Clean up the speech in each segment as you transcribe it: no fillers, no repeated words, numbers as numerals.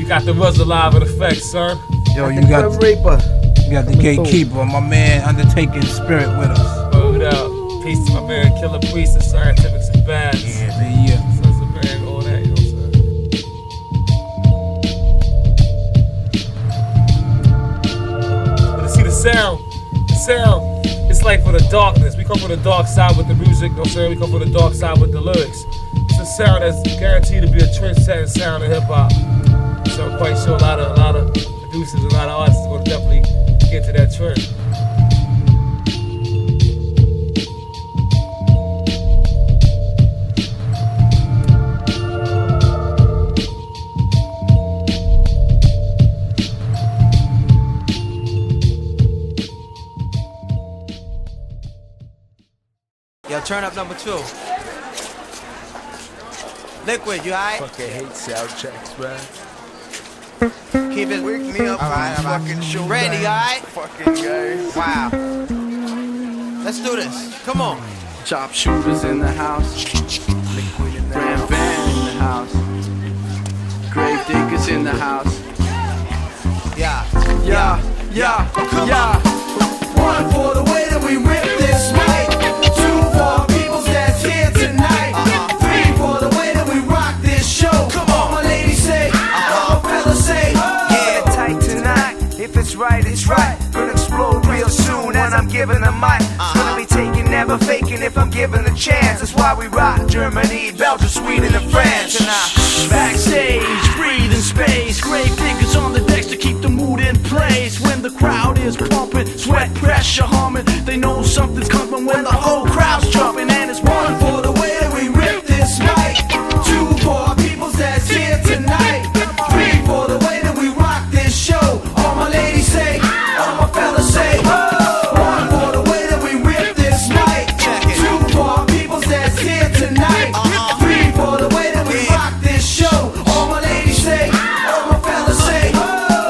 Got the Razah live in effect, son. Yo, you got the gatekeeper, my man Undertaking Spirit with us. Word up. Peace to my man Killer Priest and Scientifics and Bads. Yeah. Sons of Man, all that, you know what I'm saying? But to see the sound, it's like for the darkness. We come from the dark side with the music, you know what I'm saying? We come from the dark side with the lyrics. It's a sound that's guaranteed to be a trend-setting sound in hip-hop. So I'm quite sure a lot of producers, a lot of artists will definitely get to that trend. Yo, turn up number 2. Liquid, you alright? Fucking hate sound checks, man. Keep it. Wake me up Alright, fucking show. Randy, you alright? Fucking guys. Wow. Let's do this. Come on. Chop shooters in the house. Liquid in the Grand house. Van in the house. Gravediggaz in the house. Yeah. One for the way that we rip this mic. Two for our peoples that's here tonight. Three for the way that we rock this show. Come on, my ladies say, all fellas say, yeah, tight tonight. If it's right, it's right. Gonna explode real soon when I'm given the mic. It's gonna be taken, never faking if I'm given the chance. That's why we rock Germany, Belgium, Sweden, and France. And Backstage, breathing space. Gravediggaz on the decks to keep the mood in place. When the crowd is pumping, sweat pressure humming, they know something's coming when the whole crowd's jumping. And it's one for the way that we rip this mic. Two for our peoples that's here tonight. Three for the way that we rock this show. All my ladies say, all my fellas say, one for the way that we rip this mic. Two for our peoples that's here tonight. Three for the way that we rock this show. All my ladies say, all my fellas say,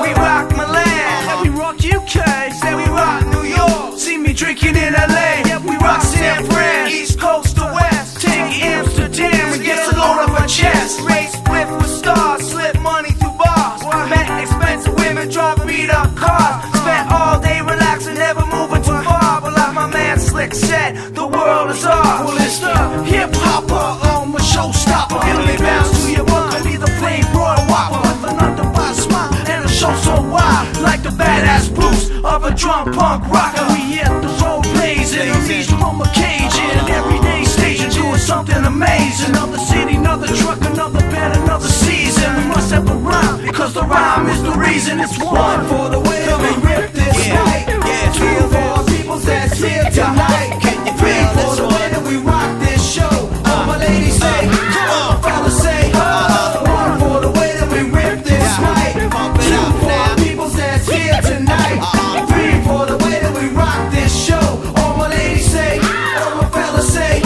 we rock Milan, yeah, we rock UK. then we rock New York. See me drinking in LA, Yeah, we rock San Fran, East Coast to West. Take Amsterdam and get a load off our chest. Race split with stars, slip money through bars. Met expensive women, drive beat up cars. Spent all day relaxing, never moving too far. But like my man Slick said, the world is ours. Well, it's the hip hopper, I'm a showstopper. It'll bounce to your mind. Be the flame broil whopper with an underwise smile and a show so wild, like the badass boost of a drum punk rocker. We hit the road blazing, unleashed from a cage in everyday staging, doing something amazing. Another city, another truck, another band, another season. We must have a rhyme, because the rhyme is the reason. It's one for the way that we rip this mic. Two for our peoples that's here tonight. Three for the way that we rock this show. All my ladies say, all my fellas say, one for the way that we rip this mic. Two for our peoples that's here tonight. Three for the way that we rock this show. All my ladies say, all my fellas say,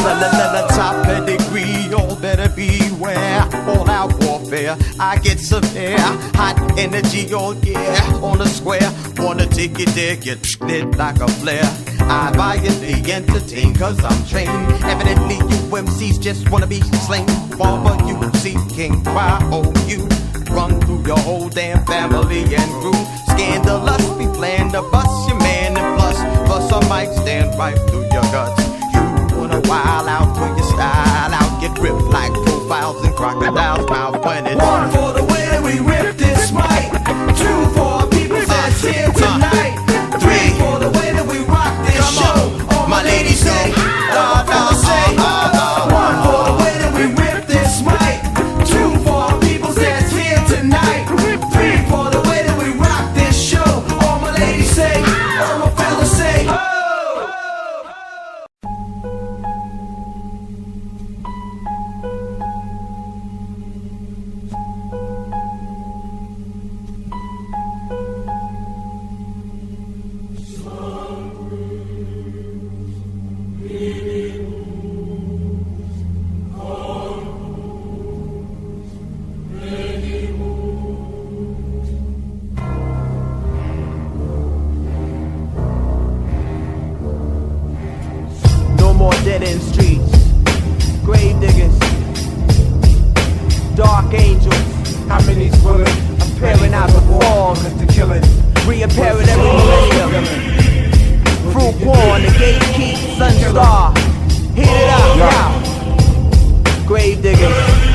Top pedigree, all better beware. All out warfare, I get severe. Hot energy, oh yeah, on the square. Wanna take it there, get lit like a flare. I violently entertain, cause I'm trained. Evidently you MCs just wanna be slain. Former UC King, YOU. Run through your whole damn family and crew. Scandalous, we plan to bust your man. And plus I might stand right through your guts. A while out, put your style out, get ripped like profiles and crocodiles' mouth when it's one for the way that we rip this mic. Two for our people that's here tonight. Three for the way that we rock this show. All my ladies say, all my fellas say, one for the way that we rip this mic. Two for our people that's here tonight. Three for the way that we rock this show. All my ladies say, all my fellas say, dead-end streets, grave diggers, dark angels. How many's willing? disappearing out the form, reappearing every millennium. Fruit corn, the gatekeep, sunstar. Heat it up, yeah. Gravediggaz.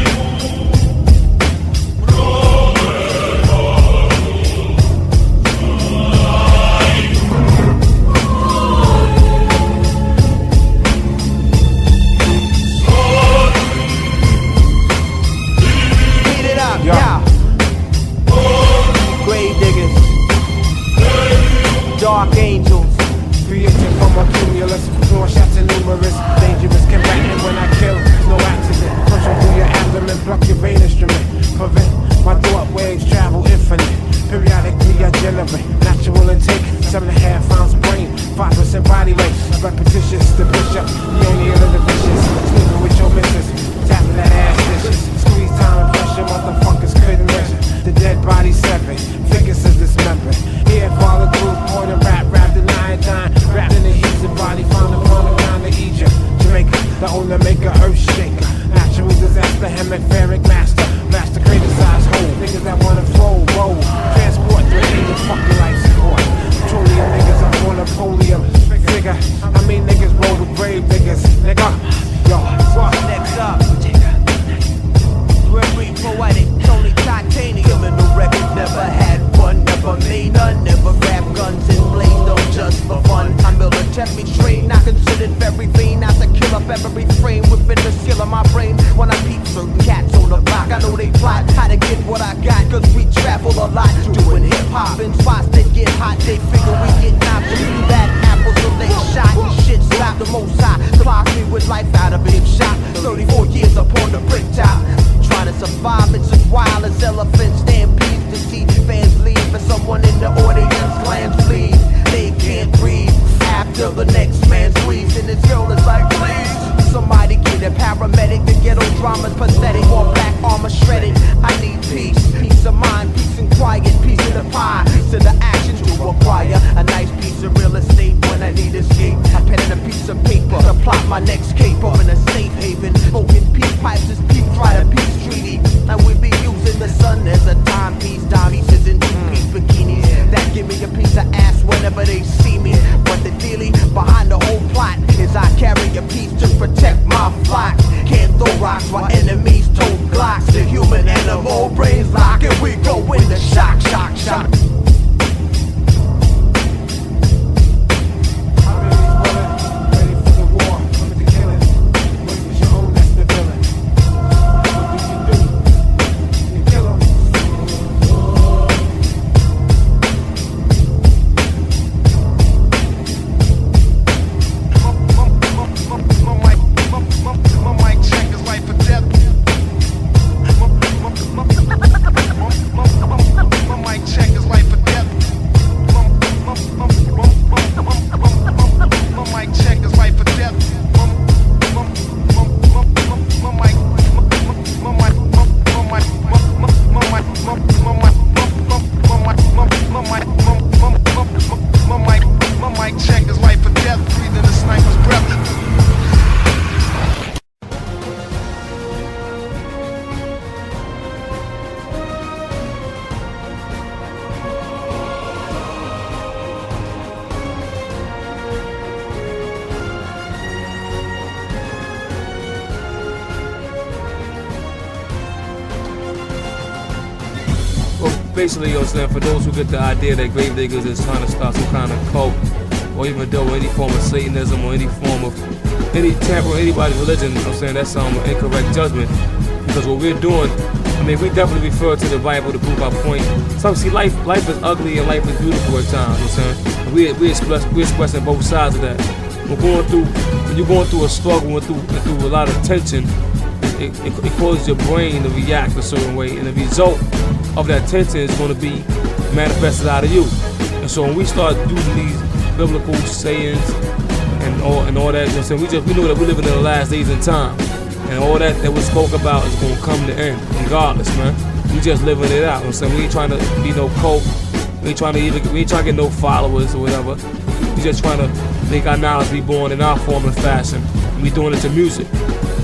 Gravediggaz, dark angels, created from a cumulus, floor shots and numerous, dangerous combatant when I kill, no accident, pushing through your abdomen, pluck your vein instrument, prevent my thought waves travel infinite, periodically I generate, natural intake, 7.5 ounce brain, 5% body weight, repetitious, the bishop, the only of the vicious, sleeping with your missus, tapping that ass dishes, squeeze time and pressure, motherfuckers couldn't measure. The dead body severed, figures is dismembered. Here follow through, point and rap, wrapped in iodine, wrapped in the easy body, found upon the ground of Egypt, Jamaica, the owner maker, earth shaker, natural disaster, hemispheric master, master criticized whole, niggas that wanna flow, roll, transport, threatening your fucking life support. Petroleum niggas up on a podium, figure, I mean niggas roll with Gravediggaz, nigga, yo, next up. Very poetic, Tony Titanium. Criminal records never had one, never made none, never grab guns and blaze them just for fun. I'm military trained, not considered very vain. Not to kill up every frame within the skill of my brain. When I peep certain cats on the block, I know they plot how to get what I got, cause we travel a lot. Doing hip hop in spots that get hot, they figure we get knocked. Do that apples so they shot and shit stop. The most high clock me with life out of hip shot. 34 years upon the brick top. Trying to survive, it's as wild as elephants stampedes to see fans leave and someone in the audience lands bleed. They can't breathe after the next man squeeze, and this girl is like, please, somebody get a paramedic. The ghetto drama's pathetic, all black armor shredded. I need peace of mind, peace and quiet, peace in the pie, peace of the action to acquire a nice piece of real estate when I need escape. A pen and a piece of paper to plot my next caper in a safe haven. Smoking peace pipes as peace try to peace treaty. And we be using the sun as a timepiece. Dime pieces in two-piece bikinis that give me a piece of ass whenever they see me. But the dealie behind the whole plot is I carry a piece to protect my flock. Can't throw rocks while enemies tote glocks. The human animal brains lock and we go into shock, shock, shock. Basically, you know what I'm saying, for those who get the idea that Gravediggaz is trying to start some kind of cult, or even though any form of Satanism or any form of any tamper with anybody's religion, you know what I'm saying, that's some incorrect judgment. Because what we're doing, I mean, we definitely refer to the Bible to prove our point. Some see life is ugly and life is beautiful at times, you know what I'm saying? We're expressing both sides of that. When you're going through a struggle and through a lot of tension, it causes your brain to react a certain way, and the result of that tension is going to be manifested out of you. And so when we start using these biblical sayings and all that, you know what I'm saying, we know that we're living in the last days in time, and all that we spoke about is going to come to end, regardless, man. We just living it out. You know what I'm saying, we ain't trying to be no cult. We ain't trying to get no followers or whatever. We just trying to make our knowledge be born in our form and fashion. And we doing it to music.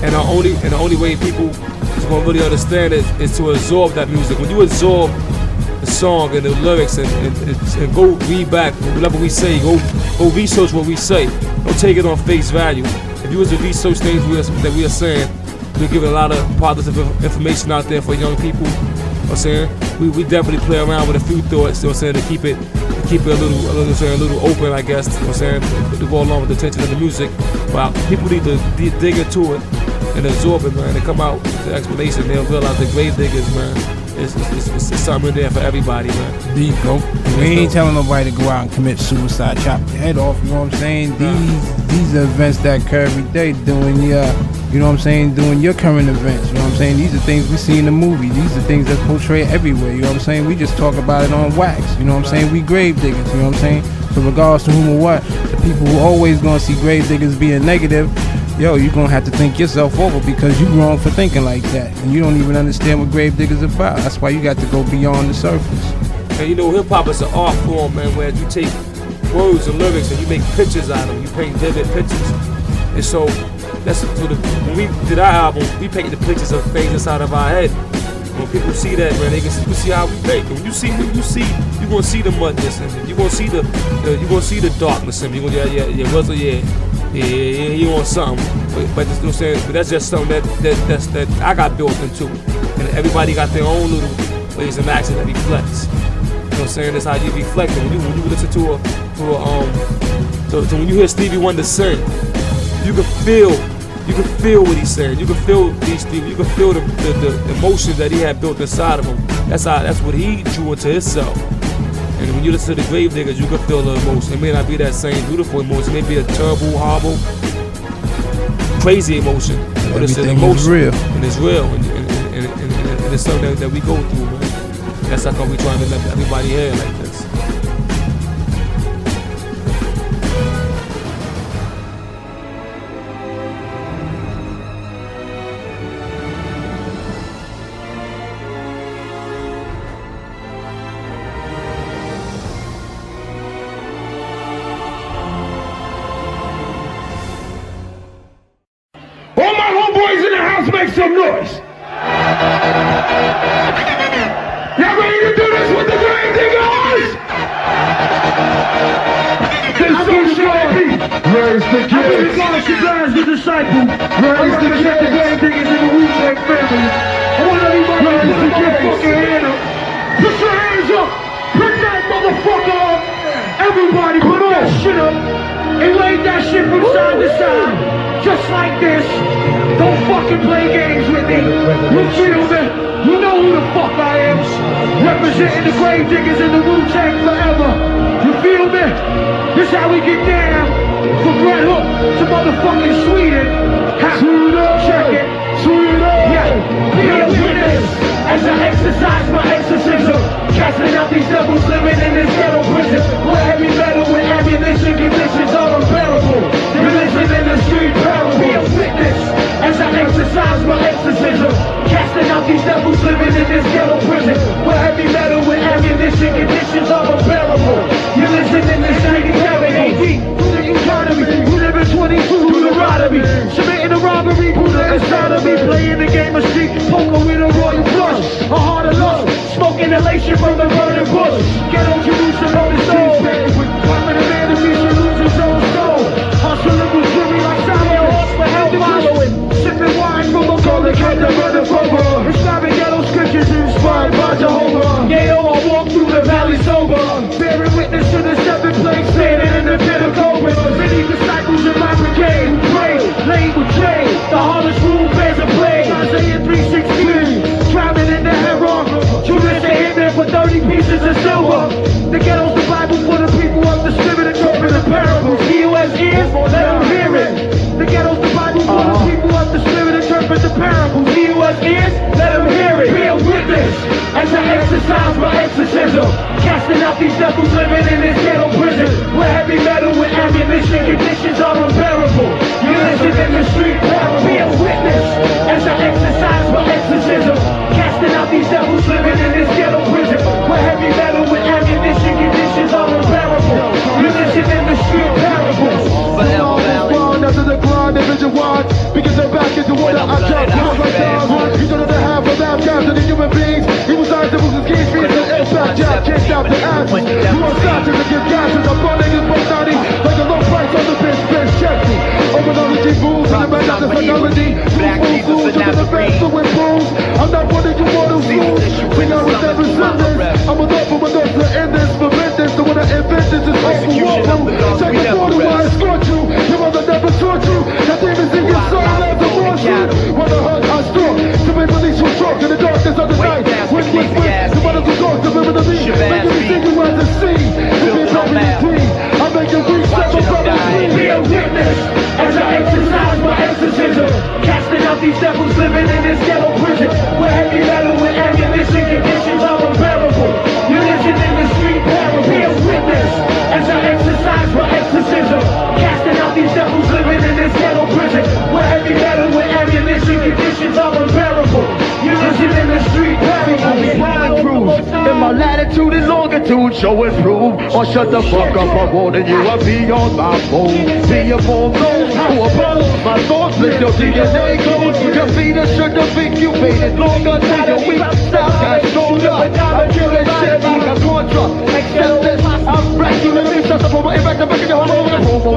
And the only way people is gonna really understand it is to absorb that music. When you absorb the song and the lyrics and go read back whatever we say. Go research what we say. Don't take it on face value. If you was to research things that we are saying, we're giving a lot of positive information out there for young people. You know what I'm saying? We definitely play around with a few thoughts, you know what I'm saying, to keep it a little open, I guess, you know what I'm saying, to go along with the tension of the music. But people need to dig into it and absorb it, man, and come out with the explanation. They'll realize the Gravediggaz, man, it's something there for everybody, man. Deep, bro. We ain't telling nobody to go out and commit suicide, chop your head off, you know what I'm saying? These are events that occur every day doing you know what I'm saying, doing your current events, you know what I'm saying? These are things we see in the movie. These are things that's portrayed everywhere, you know what I'm saying? We just talk about it on wax, you know what I'm saying? We Gravediggaz, you know what I'm saying? So regardless to whom or what, the people who always gonna see Gravediggaz being negative, yo, you're gonna have to think yourself over because you wrong for thinking like that. And you don't even understand what Gravediggaz is about. That's why you got to go beyond the surface. And you know, hip hop is an art form, man, where you take words and lyrics and you make pictures out of them. You paint vivid pictures. And so, when we did our album, we painted the pictures of things inside of our head. When people see that, man, they can see how we think. And when you're gonna see the mudness in it. You're gonna see the darkness in it. You're gonna he on something. But you know what I'm saying? But that's just something that I got built into. And everybody got their own little ways of action that reflects. You know what I'm saying? That's how you reflect. And when you listen to when you hear Stevie Wonder sing, you can feel what he's saying. You can feel you can feel the emotions that he had built inside of him. That's what he drew into himself. And when you listen to the Gravediggaz, you can feel the emotion. It may not be that same beautiful emotion. It may be a terrible, horrible, crazy emotion. But it's an emotion. Is real. And it's real. And it's something that we go through, man. That's how come we trying to let everybody hear like this. All my homeboys in the house, make some noise. Y'all ready to do this with the Gravediggaz? This is short. Raise the kids. I'm gonna recognize the disciple. Raise the kids. The Gravediggaz in the Wu-Tang family. I want everybody to put your fucking hand up. Put your hands up. Put that motherfucker up. Everybody put that shit up. And lay that shit from side to side. Just like this. Don't fucking play games with me. You feel me? You know who the fuck I am. Representing the Gravediggaz and the Wu-Tang forever. You feel me? This how we get down. From Red Hook to motherfucking Sweden. Check it. Yeah. Be a witness as I exercise my exorcism. Casting out these devils living in this ghetto prison. Where heavy metal with ammunition conditions are unbearable. Religion in the street parable. Be a witness as I exercise my exorcism. Casting out these devils living in this ghetto prison. Where heavy metal with ammunition conditions are unbearable. You listen in this 97 AD. Through the economy, who live in 22 through the Deuteronomy. Submitting a robbery, Buddha inside of me. Playing the game of street poker with a royal flush. A heart of lust, smoking elation from the burning bush. Ghetto Jerusalem on the soul. Popping a man to reach and lose his own soul. Hustling with Jimmy like Samuel Horse for hell following. Sipping wine from a golden cat that run the cover. Inspiring ghetto scriptures inspired by Jehovah. Yeah, yo, I walk through the valley sober. Bearing witness to the 7 plagues, standing in the pit of cobras. Many disciples in my brigade who pray, laid with trade. The hardest rule bears a plague. Isaiah 3:16, drowning in the heron. Judas they hit there for 30 pieces of silver. The ghetto's the Bible for the people of the spirit, interpret the parables. He who has ears, let him hear it. The ghetto's the Bible for the people of the spirit, interpret the parables. He who has ears, let him hear it. Be a witness as I exercise my exorcism. Casting out these devils living in this ghetto prison. Where heavy metal with ammunition conditions are unbearable. You listen in the street parable. Be a witness as I exercise my exorcism. Casting out these devils living in this ghetto prison. Where heavy metal with ammunition conditions are unbearable. You listen in the street parable. Forever valley. Under the ground, individual hard. Because they're back into what I got. You don't have to have a map guys and the human beings. He was eyes that was his games, being an impact job, kicked out the ass. You want stop to give gas and I'm running his both 90 like a low price on the bitch, check me. Overnology rules and the man of the technology. Fools, you're the best to win fools. I'm not one of you mortals fools. We know it's never sentence. I'm a love for my dogs to end this, prevent this. The one that invent this is overwhelming. Check the border where I escort you. Your mother never taught you. That demons in your soul as a monster. When I hunt, I stalk. To make release your talk in the darkness of the night. With, the mothers who talk to women to me. Make me think you as a scene. To be very clean. I make you weak, seven brothers clean. Be a witness as I exercise my exorcism. Casting out these devils living in this ghetto prison. Where heavy metal with ammunition conditions are unbearable. You listen in the street parable. Be a witness as I exercise my exorcism. Casting out these devils living in this ghetto prison. Where heavy metal with ammunition conditions are unbearable. You listen in the street parable. Cruise in my latitude and longitude, show and prove. Or shut the fuck up, I'm warning you, I'll be on my phone. Be a full nose, who above my thoughts, let your DNA close. Your feet are should have been incubated long until your weak style got stronger. I'm killing shit like a contra. Accept this, I'm regularly shut up over impact and making your whole over the home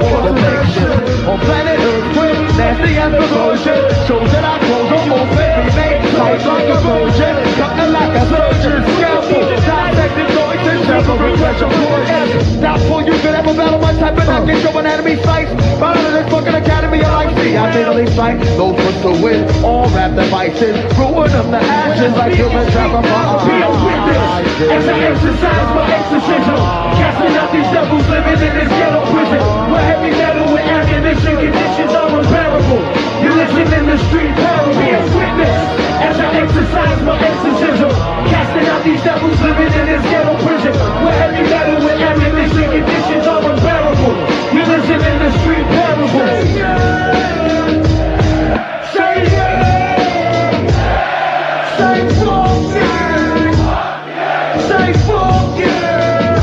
on planet Earth with nasty and perversion. Shows that I close on open, remake tight like a virgin. Cutting like a surgeon, scalpel, dissecting joints and several pressure points. Now for you could ever battle my type and I can show an enemy sights. Right out of this fucking academy of life, see I fatally sight those ones to win. All rap devices, ruin them to ashes like human trapper. Be a witness as I exercise my exorcism. Casting out these devils living in this ghetto prison. Where heavy metal with ammunition conditions are unbearable. You listen in the street parable. Be a witness as I exercise my exorcism. Casting out these devils living in this ghetto prison. Where heavy metal with ammunition conditions are unbearable. You listen in the street parable. Say yeah! Say yeah! Say fuck yeah! Say fuck yeah!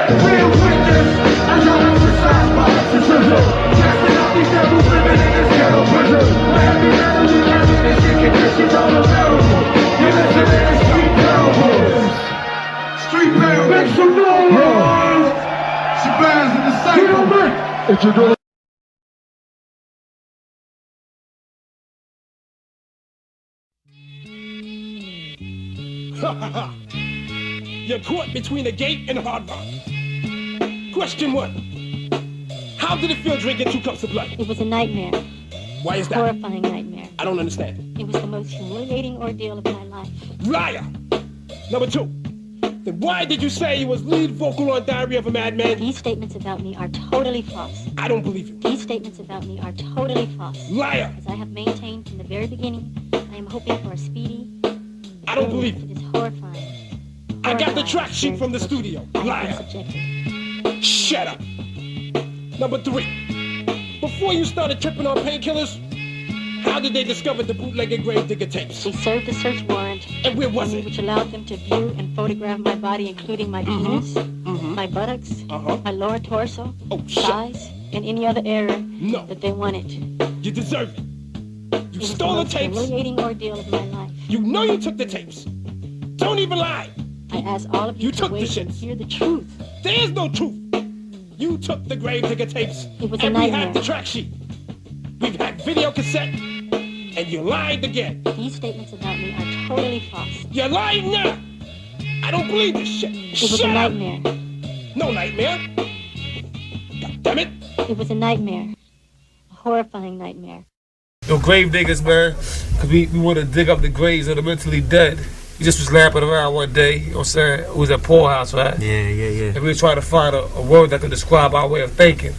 Be a witness as I exercise my exorcism. Casting out these devils living in this ghetto prison. Where heavy metal with ammunition conditions are unbearable. You listen in the street parables. Street parables. Make some noise. Shabazz and the Cypher. Introduce. You're caught between the gate and hard rock. Question 1. How did it feel drinking 2 cups of blood? It was a nightmare. Why is that? Horrifying nightmare. I don't understand. It was the most humiliating ordeal of my life. Liar! Number 2. Then why did you say you was lead vocal on Diary of a Madman? These statements about me are totally false. I don't believe you. These statements about me are totally false. Liar! As I have maintained from the very beginning, I am hoping for a speedy... I don't believe you. It is horrifying. I got the track sheet from the studio. Liar! Shut up! Number 3. Before you started tripping on painkillers, how did they discover the bootlegger Gravedigga tapes? They served a search warrant. And where was it? Which allowed them to view and photograph my body, including my penis, my buttocks, my lower torso, thighs, and any other area that they wanted. You deserve it. You stole the tapes. It was the most humiliating ordeal of my life. You know you took the tapes. Don't even lie. I ask all of you to wait and hear the truth. There is no truth. You took the Gravedigga tapes. It was a and nightmare. we had the track sheet. We've had video cassette. And you lied again. These statements about me are totally false. You're lying now. I don't believe this shit. It was a nightmare. No nightmare. God damn it. It was a nightmare. A horrifying nightmare. Yo, Gravediggaz, man, because we want to dig up the graves of the mentally dead. He just was lapping around one day, you know what I'm saying? It was at Poor House, right? Yeah. And we were trying to find a word that could describe our way of thinking.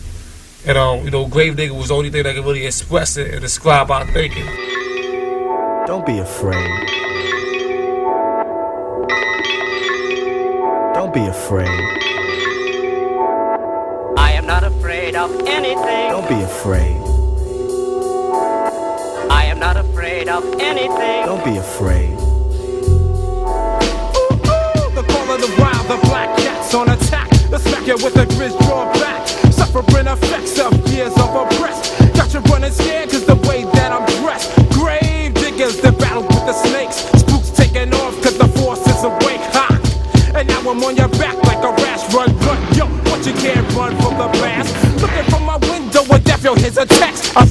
And, you know, Gravedigga was the only thing that could really express it and describe our thinking. Don't be afraid. Don't be afraid. I am not afraid of anything. Don't be afraid. I am not afraid of anything. Don't be afraid. The call of the wild, the black cats on attack. The smack you with a grizz draw back. Suffering effects of years of oppressed. Got you running scared cause the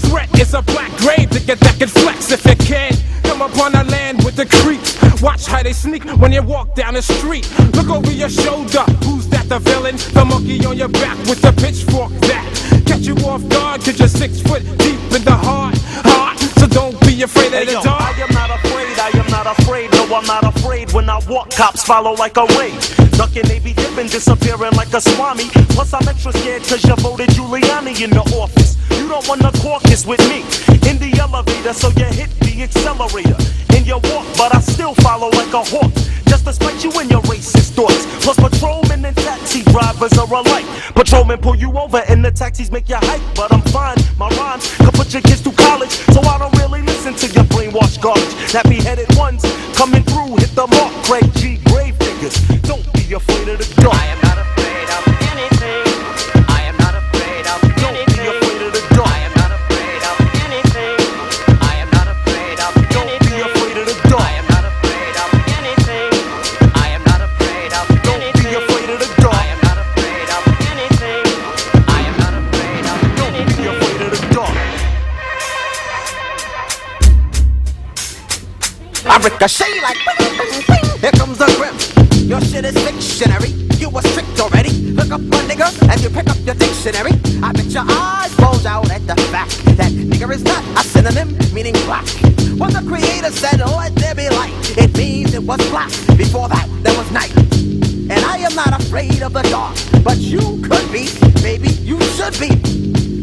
threat is a black grave digger that can flex if it can. Come upon our land with the creeps. Watch how they sneak when you walk down the street. Look over your shoulder. Who's that, the villain? The monkey on your back with the pitchfork that catch you off guard, cause you're 6 foot deep in the heart. So don't be afraid of the dark. I am not afraid, I am not afraid. No, I'm not afraid. When I walk, cops follow like a wave. Ducking, they be dipping, disappearing like a swami. Plus I'm extra scared cause you voted Giuliani in the office. You don't wanna caucus with me in the elevator, so you hit the accelerator in your walk, but I still follow like a hawk, just to spite you and your racist thoughts. Plus patrolmen and taxi drivers are alike. Patrolmen pull you over and the taxis make you hike, but I'm fine. My rhymes could put your kids through college, so I don't really listen to your brainwashed garbage. Nappy-headed ones coming through, hit the mark. Craig G, Gravediggaz. Don't be afraid of the dark. I am not afraid of anything. I am not afraid of anything. Don't be afraid of the dark. I am not afraid of anything. I am not afraid of anything. Don't be afraid of the dark. I am not afraid of anything. I am not afraid of Don't anything. be afraid of the dark. I am not afraid of anything. I am not afraid of Don't anything. be afraid of the dark. I ricochet like bing, bing, bing. Here comes the grim. Your shit is dictionary. You was tricked already. Look up my nigga as you pick up your dictionary. I bet your eyes bulge out at the fact that nigger is not a synonym meaning black. When the creator said let there be light, it means it was black. Before that there was night. And I am not afraid of the dark, but you could be, baby, you should be.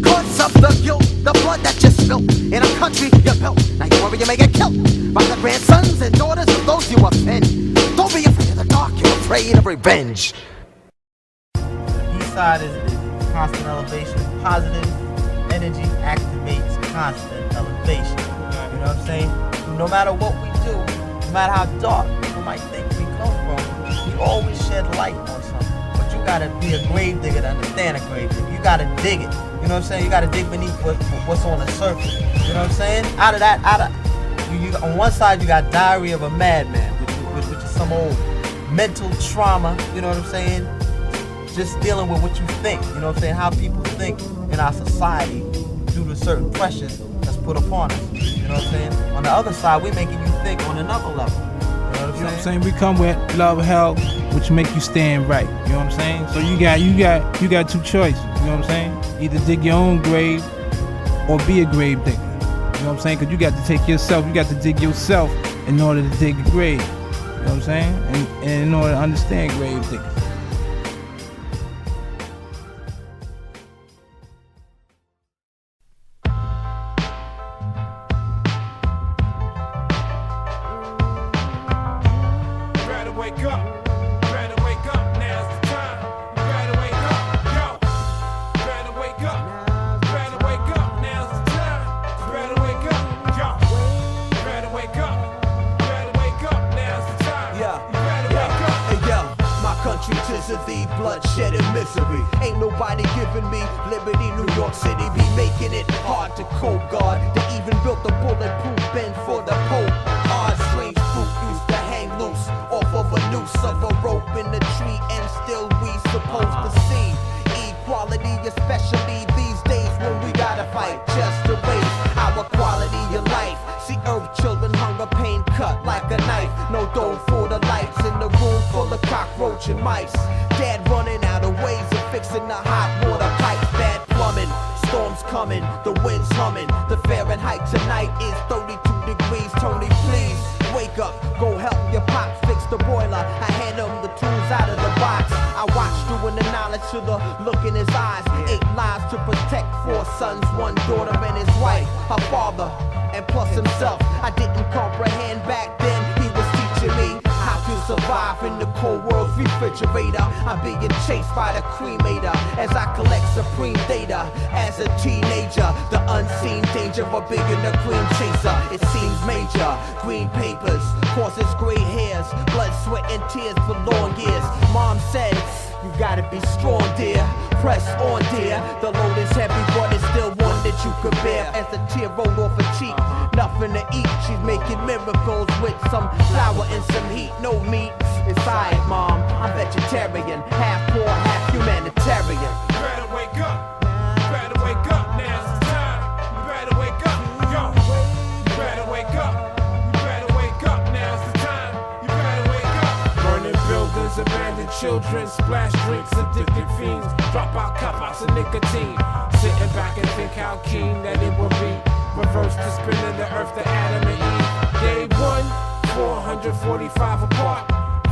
Cause of the guilt, the blood that you spilt in a country you built. Now you worry you may get killed by the grandsons and daughters of those you offend. Don't be afraid of the dark, you're afraid of revenge. East side is constant elevation. Positive energy activates constant elevation. You know what I'm saying? No matter what we do, no matter how dark people might think we come from, we always shed light on something. But you gotta be a grave digger to understand a grave digger. You gotta dig it. You know what I'm saying? You gotta dig beneath what's on the surface. You know what I'm saying? Out of that, you on one side you got Diary of a Madman, which is some old mental trauma. You know what I'm saying? Just dealing with what you think. You know what I'm saying? How people think in our society due to certain pressures that's put upon us. You know what I'm saying? On the other side, we're making you think on another level. You know what I'm saying? We come with love, help, which make you stand right. You know what I'm saying? So you got two choices. You know what I'm saying? Either dig your own grave or be a grave digger. You know what I'm saying? Because you got to take yourself, you got to dig yourself in order to dig a grave. You know what I'm saying? And in order to understand grave diggers. bloodshed and misery. Ain't nobody giving me liberty. New York City be making it hard to cope guard. They even built the bulletproof bend for the Pope. Odd strange fruit used to hang loose off of a noose of a rope in the tree, and still we supposed to see equality, especially these days when we gotta fight just to raise our quality of life. See earth children, hunger, pain cut like a knife. No dough for the lights in the room full of cockroach and mice. Dad running out of ways of fixing the hot water pipes. Bad plumbing, storms coming, the wind's humming. The Fahrenheit tonight is 32 degrees. Tony, please wake up, go help your pop fix the boiler. I hand him the tools out of the box. I watched doing the knowledge to the look in his eyes. 8 lives to protect, 4 sons, 1 daughter and his wife, her father, and plus himself. I didn't comprehend back then. He was teaching me how to survive in the cold world's refrigerator. I'm being chased by the cremator as I collect supreme data. As a teenager, the unseen danger of being a green chaser. It seems major. Green papers causes gray hairs, blood, sweat, and tears for long years. Mom said, you gotta be strong, dear. Press on, dear. The load is heavy, but it's still one that you could bear. As a tear rolled off her cheek, nothing to eat. She's making miracles with some flour and some heat. No meat inside, Mom. I'm vegetarian, half poor, half humanitarian. You better wake up. You better wake up. Now's the time. You better children, splash drinks, addicted fiends, drop out cop-outs of nicotine. Sitting back and think how keen that it would be. Reverse the spin of the earth to Adam and Eve. Day 1, 445 apart.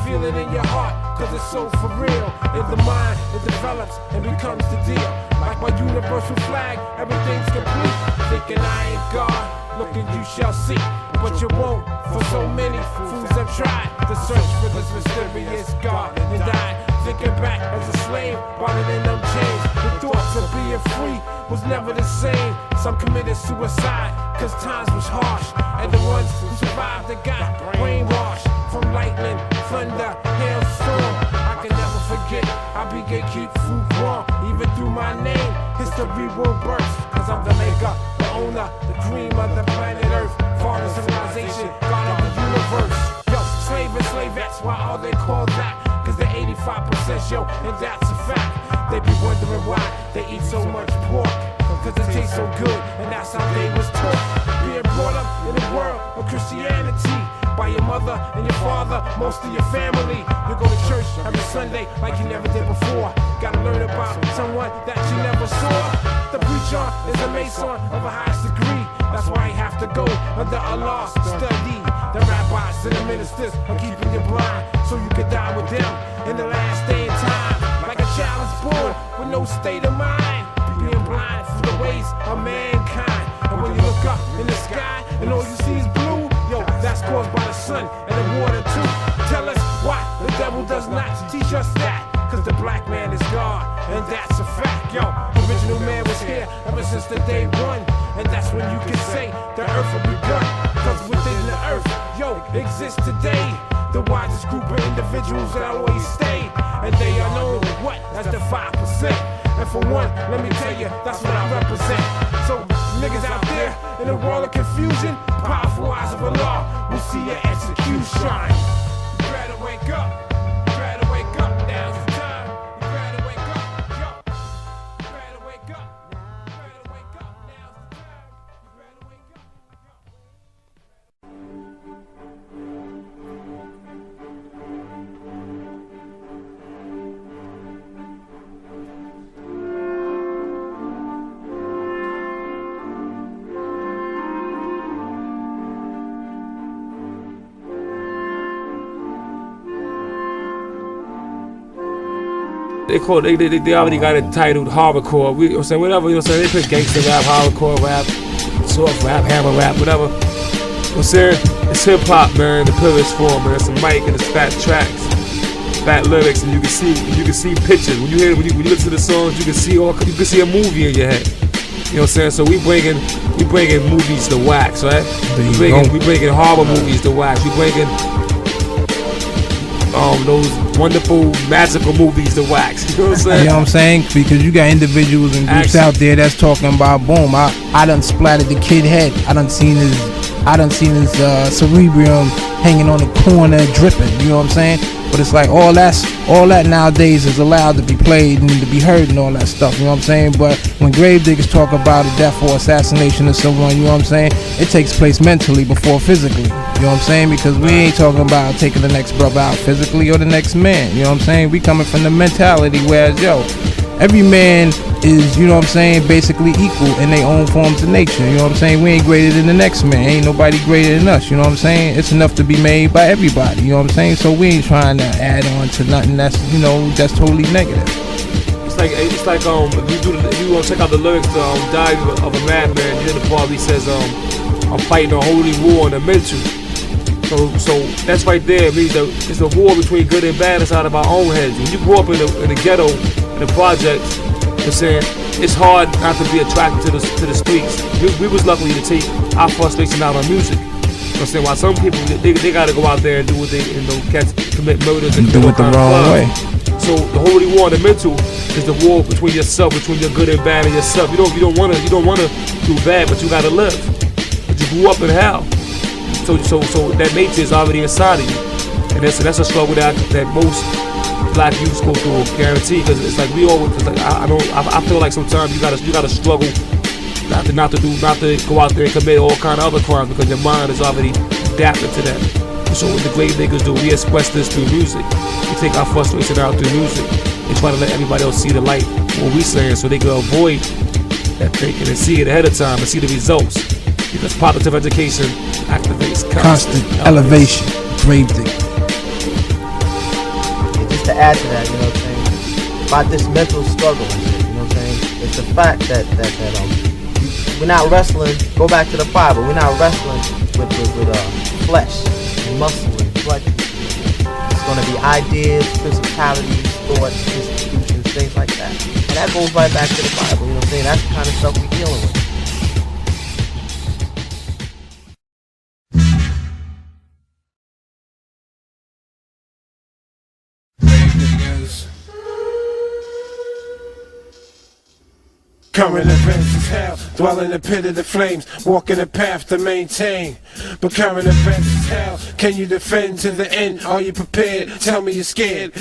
Feel it in your heart, cause it's so for real. In the mind, it develops and becomes the deal. Like my universal flag, everything's complete. Thinking I ain't God, looking you shall see. But you won't, for so many fools have tried to search for this mysterious God and died. Thinking back as a slave, rather than them chains. The thoughts of being free was never the same. Some committed suicide, cause times was harsh. And the ones who survived, they got brainwashed. From lightning, thunder, hailstorm, I can never forget, I be gatekeep food wrong. Even through my name, history will burst. Cause I'm the maker, the owner, the cream of the planet Earth. Father civilization, God of the universe. Yo, slave and slavettes, why are they called that? Cause they're 85%, yo, and that's a fact. They be wondering why they eat so much pork. Cause it tastes so good, and that's how they was taught. Being brought up in a world of Christianity by your mother and your father, most of your family. You go to church every Sunday like you never did before. Gotta learn about someone that you never saw. The preacher is a mason of the highest degree. That's why you have to go under Allah's study. The rabbis and the ministers are keeping you blind, so you can die with them in the last day of time. Like a child is born with no state of mind, being blind for the ways of mankind. And when you look up in the sky and all you see is blue, yo, that's caused by the sun and the water too. Tell us why the devil does not teach us that. Cause the black man is God, and that's a fact, yo. The original man was here ever since the day 1. And that's when you can say the earth will begun. Cause within the earth, yo, exists today the wisest group of individuals that always stay. And they are known, what, as the 5%. And for one, let me tell you, that's what I represent. So niggas out there in a world of confusion, powerful eyes of Allah will see your execution. You better wake up. You better wake up. Now's the time. You better wake up. Yo. You better wake up. You better wake up. Now's the time. You better wake up. They already got it titled Horrorcore. You know what I'm saying? Whatever, you know what I'm saying? They put gangster rap, hardcore rap, soft rap, hammer rap, whatever. You know what I'm saying? It's hip hop, man, the purest form, man. It's a mic and it's fat tracks, fat lyrics, and you can see pictures. When you listen to the songs, you can see a movie in your head. You know what I'm saying? So we bringing movies to wax, right? We bringing horror movies to wax. We bringing those wonderful magical movies to wax. You know what I'm saying? You know what I'm saying? Because you got individuals and groups out there that's talking about, boom, I done splattered the kid head. I done seen his cerebrium hanging on the corner dripping. You know what I'm saying? But it's like all that nowadays is allowed to be played and to be heard and all that stuff. You know what I'm saying? But when Gravediggaz talk about a death or assassination of someone, you know what I'm saying? It takes place mentally before physically. You know what I'm saying? Because we ain't talking about taking the next brother out physically or the next man. You know what I'm saying? We coming from the mentality whereas, yo, every man is, you know what I'm saying, basically equal in their own forms of nature. You know what I'm saying? We ain't greater than the next man. Ain't nobody greater than us. You know what I'm saying? It's enough to be made by everybody. You know what I'm saying? So we ain't trying to add on to nothing that's, you know, that's totally negative. It's like if you want to check out the lyrics to Die of a Madman, you hear the part where he says, I'm fighting a holy war on the mental. So that's right there. It means it's a war between good and bad inside of our own heads. When you grow up in the ghetto, in the projects, you're saying it's hard not to be attracted to the streets. We was lucky to take our frustration out on music. You know what I'm saying? While some people they gotta go out there and do what they commit murders and do it the wrong way. So the holy war in the mental is the war between yourself, between your good and bad and yourself. You don't wanna do bad, but you gotta live. But you grew up in hell. So that nature is already inside of you, and that's a struggle that most black youths go through, guaranteed. Because it's like we always, I feel like sometimes you gotta struggle not to go out there and commit all kind of other crimes because your mind is already adapted to that. So what the Gravediggaz do, we express this through music. We take our frustration out through music. We try to let everybody else see the light, what we saying, so they can avoid that thinking and see it ahead of time and see the results. Because positive education activates constant elevation. Gravedigga. Just to add to that, you know what I'm saying? About this mental struggle, you know what I'm saying? It's the fact that we're not wrestling. Go back to the Bible. We're not wrestling with flesh and muscle and blood. It's going to be ideas, principalities, thoughts, institutions, things like that. And that goes right back to the Bible. You know what I'm saying? That's the kind of stuff we're dealing with. Current events is hell, dwell in the pit of the flames, walking the path to maintain. But current events is hell, can you defend to the end? Are you prepared? Tell me you're scared.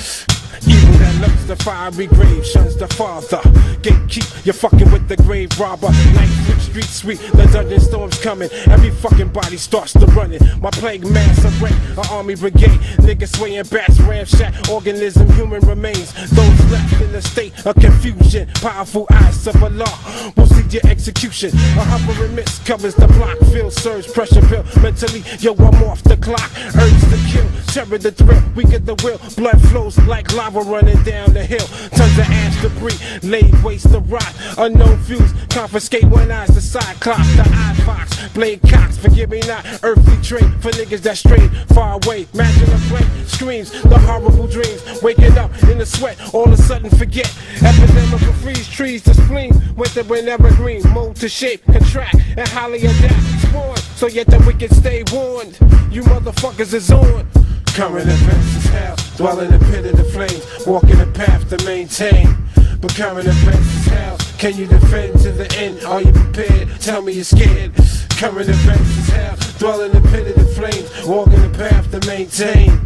Evil that lurks the fiery grave, shuns the father. Gatekeep, you're fucking with the grave robber. Night switch, street sweet, the dungeon storm's coming. Every fucking body starts to running. My plague mass array, an army brigade. Niggas swaying bats, ramshack, organism, human remains. Those left in a state of confusion. Powerful eyes of Allah will see your execution. A hovering mist covers the block. Feel surge, pressure pill. Mentally, yo, I'm off the clock. Urge to kill, terror the thrill. We get the will. Blood flows like lava running down the hill. Tons of ash debris, laid waste to rot. Unknown views, confiscate one eye's the cyclops, the eye fox, blade cocks. Forgive me not, earthly trait for niggas that strayed far away. Imagine a plane screams, the horrible dreams. Waking up in the sweat, all of a sudden forget. Epidemic of freeze trees to spleen. Winter when evergreen, mold to shape, contract, and highly adapt. Spawn, so yet the wicked stay warned. You motherfuckers is on. Current events is hell, dwell in the pit of the flames, walking the path to maintain. But current events is hell, can you defend to the end? Are you prepared? Tell me you're scared. Current events is hell, dwell in the pit of the flames, walking the path to maintain.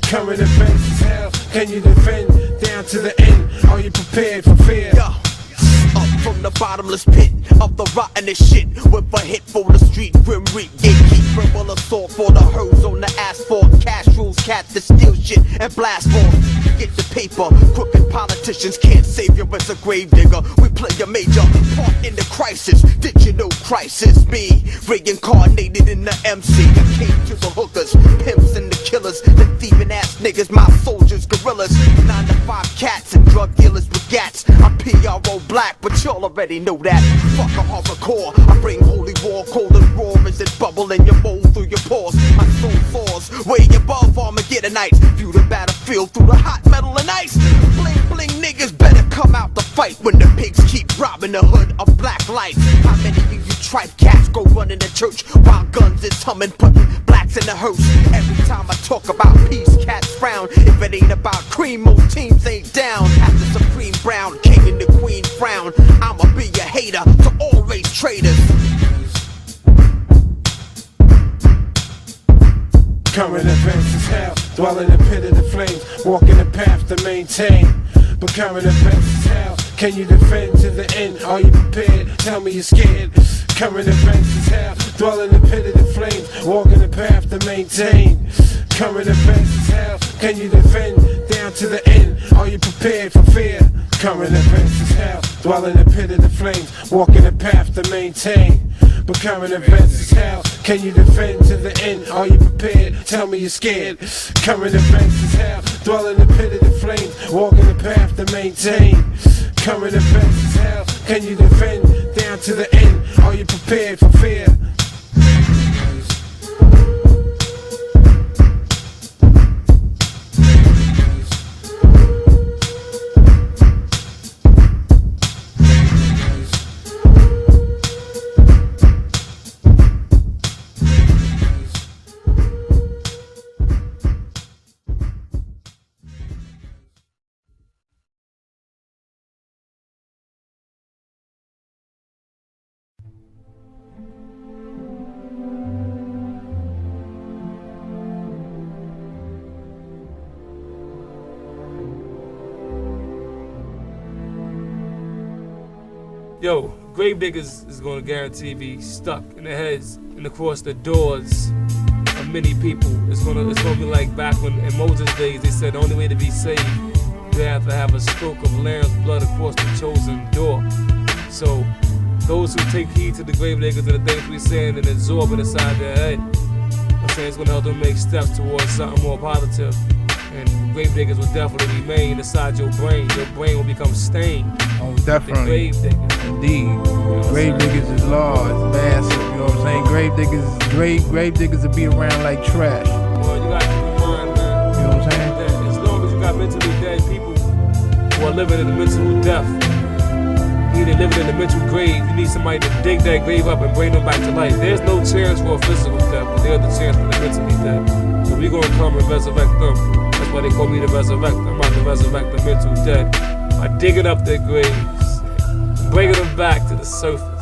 Current events is hell, can you defend down to the end? Are you prepared for fear? Up from the bottomless pit of the rottenest shit, with a hit for the street, grim reap, gatekeeper will assault for the herds on the asphalt. Cash rules, cats that steal shit and blast for. Get the paper, crooked politicians can't save you as a gravedigger. We play a major part in the crisis. Did you know crisis? Me, reincarnated in the MC. I came to the hookers, pimps and the killers, the thieving ass niggas, my soldiers, gorillas, 9 to 5 cats and drug dealers with gats. I'm PRO black, but y'all already know that. Fuck a horrorcore, I bring holy war, cold and raw as it bubble in your bowl through your pores. My soul falls way above Armageddonites. View the battlefield through the hot metal and ice. Bling bling niggas better come out to fight when the pigs keep robbing the hood of black lights. How many of you tripe cats go running to church while guns is humming, putting blacks in the hearse? Every time I talk about peace, cats frown. If it ain't about cream, most teams ain't down. After Supreme Brown, King and the Queen frown. I'ma be a hater to all race traitors. Current events is hell, dwell in the pit of the flames, walking the path to maintain. But current events is hell, can you defend to the end? Are you prepared? Tell me you're scared. Current events is hell, dwell in the pit of the flames, walking the path to maintain. Current events is hell, can you defend down to the end? Are you prepared for fear? Current events is hell, dwell in the pit of the flames, walking the path to maintain. But current events is hell, can you defend to the end? Are you prepared? Tell me you're scared. Current events is hell, dwell in the pit of the flames, walking the path to maintain. Current events is hell, can you defend down to the end? Are you prepared for fear? Yo, Gravediggaz is gonna guarantee be stuck in the heads and across the doors of many people. It's gonna be like back when in Moses' days they said the only way to be saved, you have to have a stroke of lamb's blood across the chosen door. So those who take heed to the Gravediggaz and the things we're saying and absorb it inside their head, I'm saying it's gonna help them make steps towards something more positive. And Gravediggaz will definitely remain inside your brain. Your brain will become stained. Oh, definitely. Gravediggaz. Indeed. You know Gravediggaz is large, massive. You know what I'm saying? Gravediggaz will be around like trash. Well, you gotta keep in mind, man. You know what I'm saying? That as long as you got mentally dead people who are living in the mental death, either living in the mental grave, you need somebody to dig that grave up and bring them back to life. There's no chance for a physical death, but there's the chance for the mentally dead. So we're gonna come and resurrect them. That's why they call me the resurrector. I'm about to resurrect the mental dead by digging up their graves, bringing them back to the surface.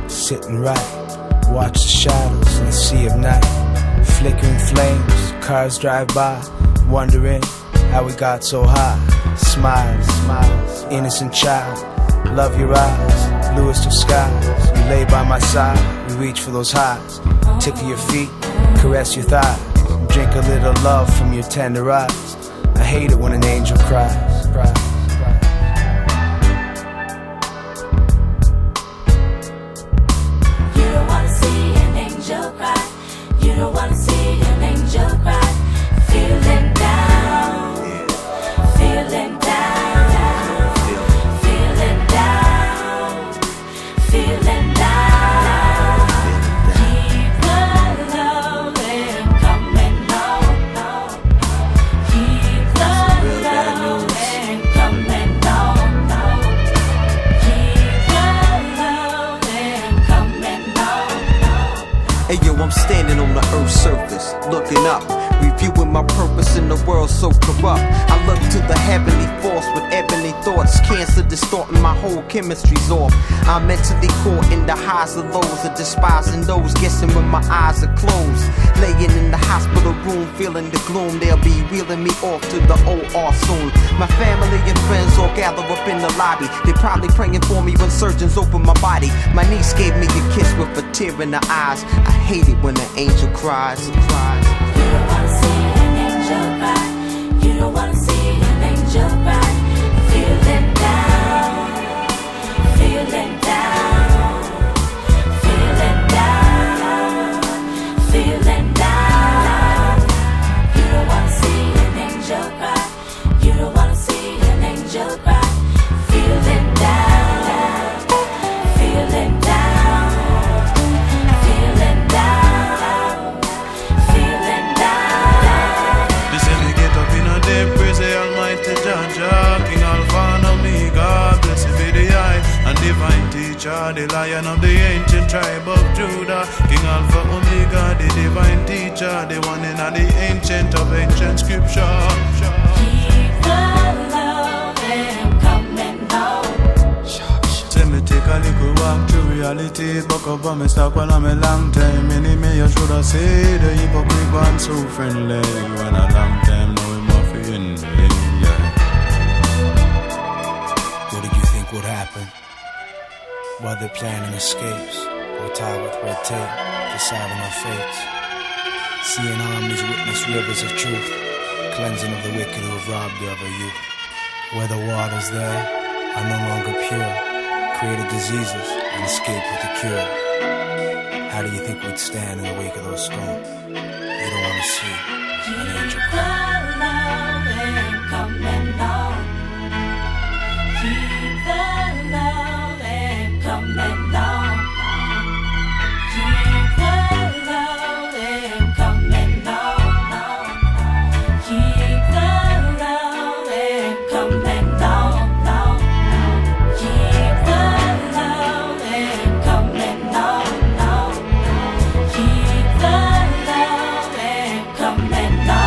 Sitting right, watch the shadows in the sea of night. Flickering flames, cars drive by, wondering how we got so high. Smiles, smiles, innocent child, love your eyes, bluest of skies. You lay by my side, we reach for those highs. Tickle your feet, caress your thighs, drink a little love from your tender eyes. I hate it when an angel cries, cries. You don't wanna see an angel cry. Feeling down, feeling down, feeling down, feeling down. Keep the loving coming on. Keep the loving coming on. Keep the loving coming on. Hey yo, I'm standing on the earth's surface, looking up, reviewing my purpose in the world so corrupt. I look to the heavenly force with ebony thoughts, cancer distorting my whole chemistry's off. I'm mentally caught in the highs and lows of despising those, guessing when my eyes are closed. Laying in the hospital room, feeling the gloom, they'll be wheeling me off to the OR soon. My family and friends all gather up in the lobby. They probably praying for me when surgeons open my body. My niece gave me a kiss with a tear in her eyes. I hate it when an angel cries. You don't wanna see an angel cry. You don't wanna see an angel cry. Feeling down, feeling down, feeling down, feeling down. You don't wanna see an angel cry. You don't wanna see an angel cry. Feeling down, feeling down, feeling down, feeling down. They say me get up in a day, praise the Almighty Jah, King Alpha and Omega, blessed be the eye and divine teacher, the Lion of the ancient tribe of Judah. King Alpha Omega, the divine teacher, the one in the ancient of ancient scripture. Keep the loving coming on. Say me take a little walk through reality, buck up on me stock while I'm a long time. Many me you should have said the hypocrite one so friendly. When a long time now him off in me, yeah. What did you think would happen? While they're planning escapes, or tied with red tape, deciding our fates. Seeing armies witness rivers of truth, cleansing of the wicked who have robbed you of our youth. Where the waters there are no longer pure, created diseases and escaped with a cure. How do you think we'd stand in the wake of those storms? You don't want to see an angel cry. Coming on. Keep the loving coming on. Keep the loving coming on. Keep the loving coming on. Keep the loving coming on. Keep the loving coming on.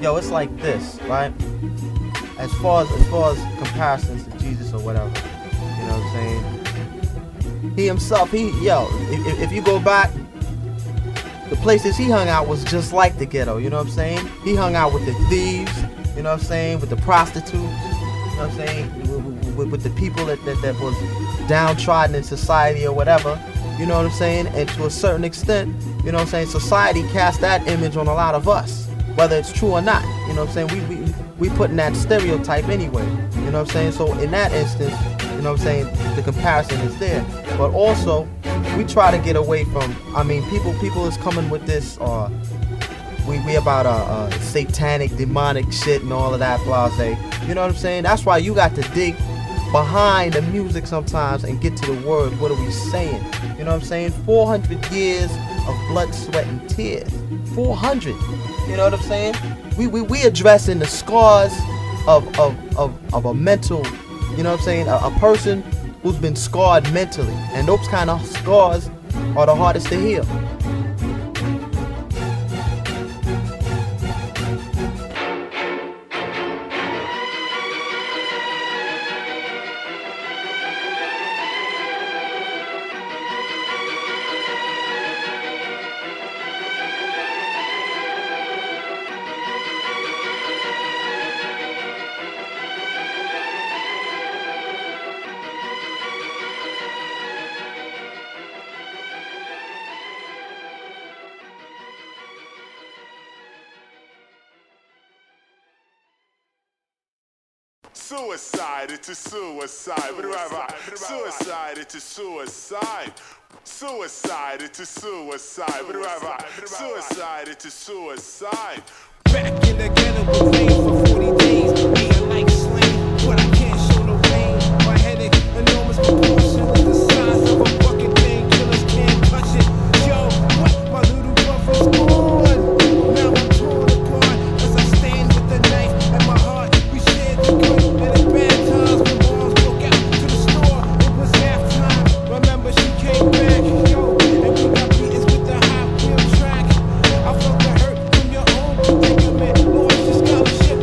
yo, it's like this, right? As far as comparisons to Jesus or whatever, you know what I'm saying? He himself, if you go back, the places he hung out was just like the ghetto, you know what I'm saying? He hung out with the thieves, you know what I'm saying, with the prostitutes, you know what I'm saying, with the people that was downtrodden in society or whatever, you know what I'm saying? And to a certain extent, you know what I'm saying, society cast that image on a lot of us, whether it's true or not, you know what I'm saying? We put in that stereotype anyway, you know what I'm saying? So in that instance, you know what I'm saying, the comparison is there. But also, we try to get away from, I mean, people is coming with this, we about satanic, demonic shit and all of that, blase. You know what I'm saying? That's why you got to dig behind the music sometimes and get to the words. What are we saying? You know what I'm saying? 400 years of blood, sweat, and tears. 400. You know what I'm saying? We addressing the scars of a mental, you know what I'm saying? A person who's been scarred mentally. And those kind of scars are the hardest to heal. Suicide, it's a suicide. Suicide, it's a suicide. Suicide, it's a suicide. Suicide, it's a suicide. Back in the ghetto with rain for 40 days. Being like slain, but I can't show no pain. My headache, enormous proportion with the size of a bucket thing. Killers can't touch it. Yo, what? My little brother's gone. Now I'm torn apart as I stand with the knife at my heart. We shared the good and the bad times when moms broke out to the store. It was halftime. Remember she came back, yo, and we got beatings with the hot wheel track. I felt the hurt from your own predicament. Lost your scholarship,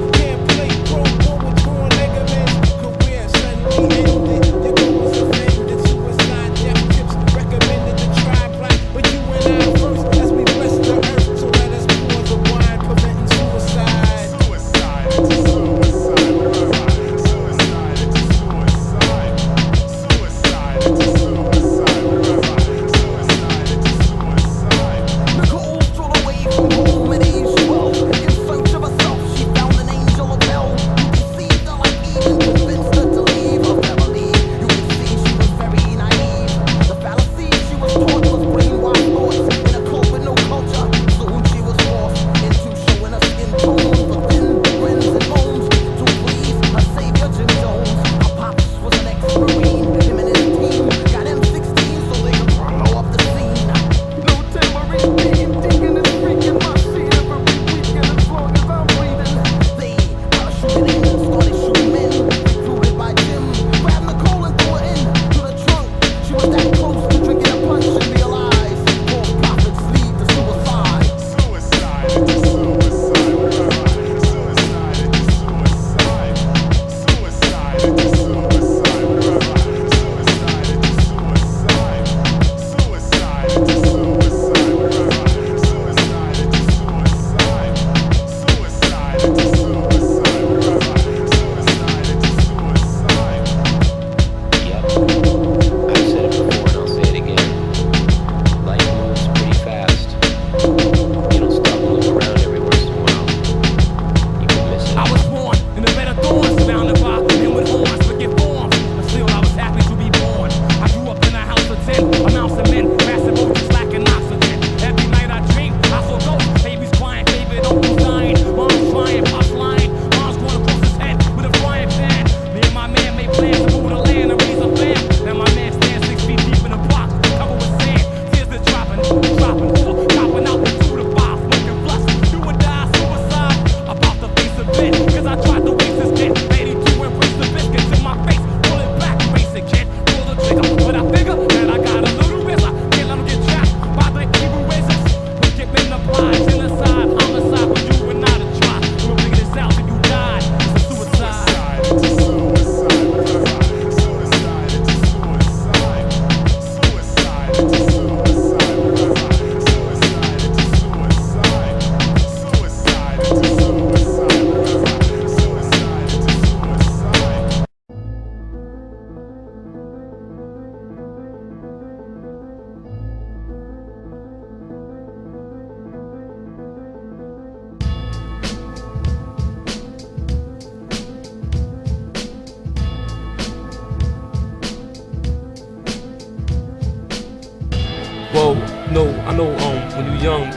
know when you're young,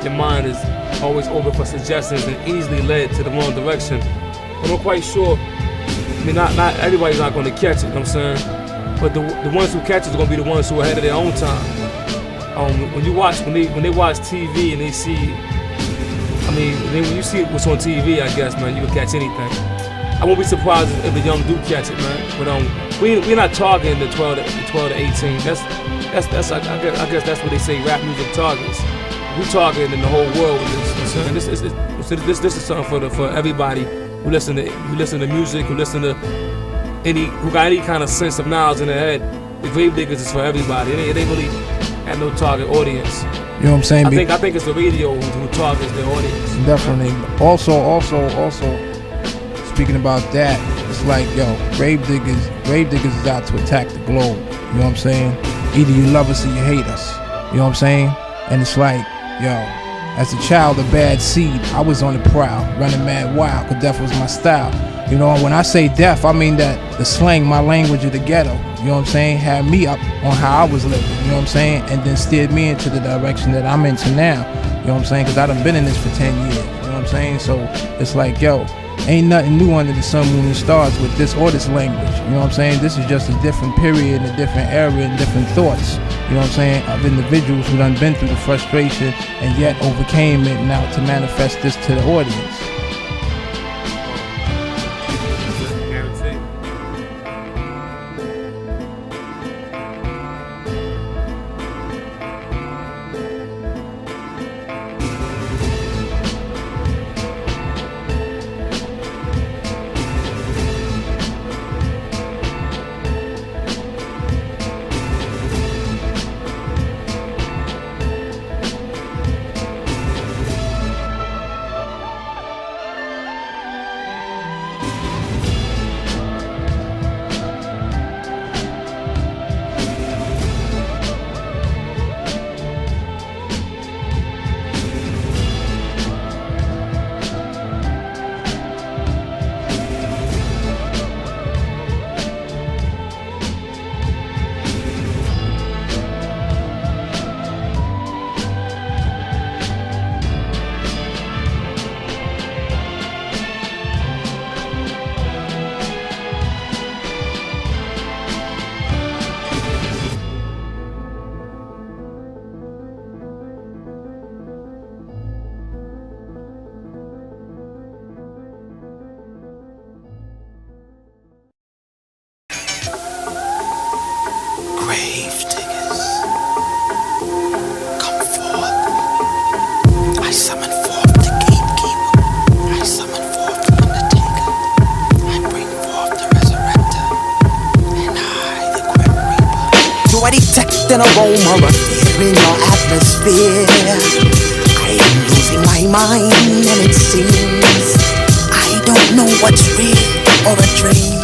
your mind is always open for suggestions and easily led to the wrong direction. I'm not quite sure. I mean, not everybody's not going to catch it, you know what I'm saying? But the ones who catch it are going to be the ones who are ahead of their own time. When they watch TV and they see, I mean, when you see what's on TV, I guess, man, you can catch anything. I won't be surprised if the young do catch it, man. But we're not targeting the 12 to 18. That's I guess that's what they say rap music targets. We targeting the whole world with this. And this is something for everybody who listen to music, who got any kind of sense of knowledge in their head. The Gravediggaz is for everybody. It ain't really have no target audience. You know what I'm saying? I think it's the radio who targets their audience. Definitely. Also, speaking about that, it's like, yo, Gravediggaz is out to attack the globe. You know what I'm saying? Either you love us or you hate us. You know what I'm saying? And it's like, yo, as a child of bad seed, I was on the prowl, running mad wild, cause death was my style. You know, when I say death, I mean that the slang, my language of the ghetto, you know what I'm saying, had me up on how I was living, you know what I'm saying, and then steered me into the direction that I'm into now, you know what I'm saying, cause I done been in this for 10 years, you know what I'm saying, so it's like, yo, ain't nothing new under the sun, moon, and stars with this or this language, you know what I'm saying, this is just a different period, a different era, and different thoughts, you know what I'm saying, of individuals who done been through the frustration and yet overcame it now to manifest this to the audience. Gravediggaz, come forth. I summon forth the gatekeeper. I summon forth the undertaker. I bring forth the resurrector. And I, the grim reaper. Do I detect an aroma of fear in your atmosphere? I am losing my mind, and it seems I don't know what's real or a dream.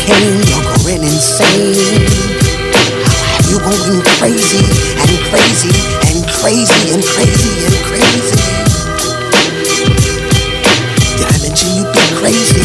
You're going insane. I'll have you going crazy and crazy and crazy and crazy and crazy. Did I mention you'd be crazy?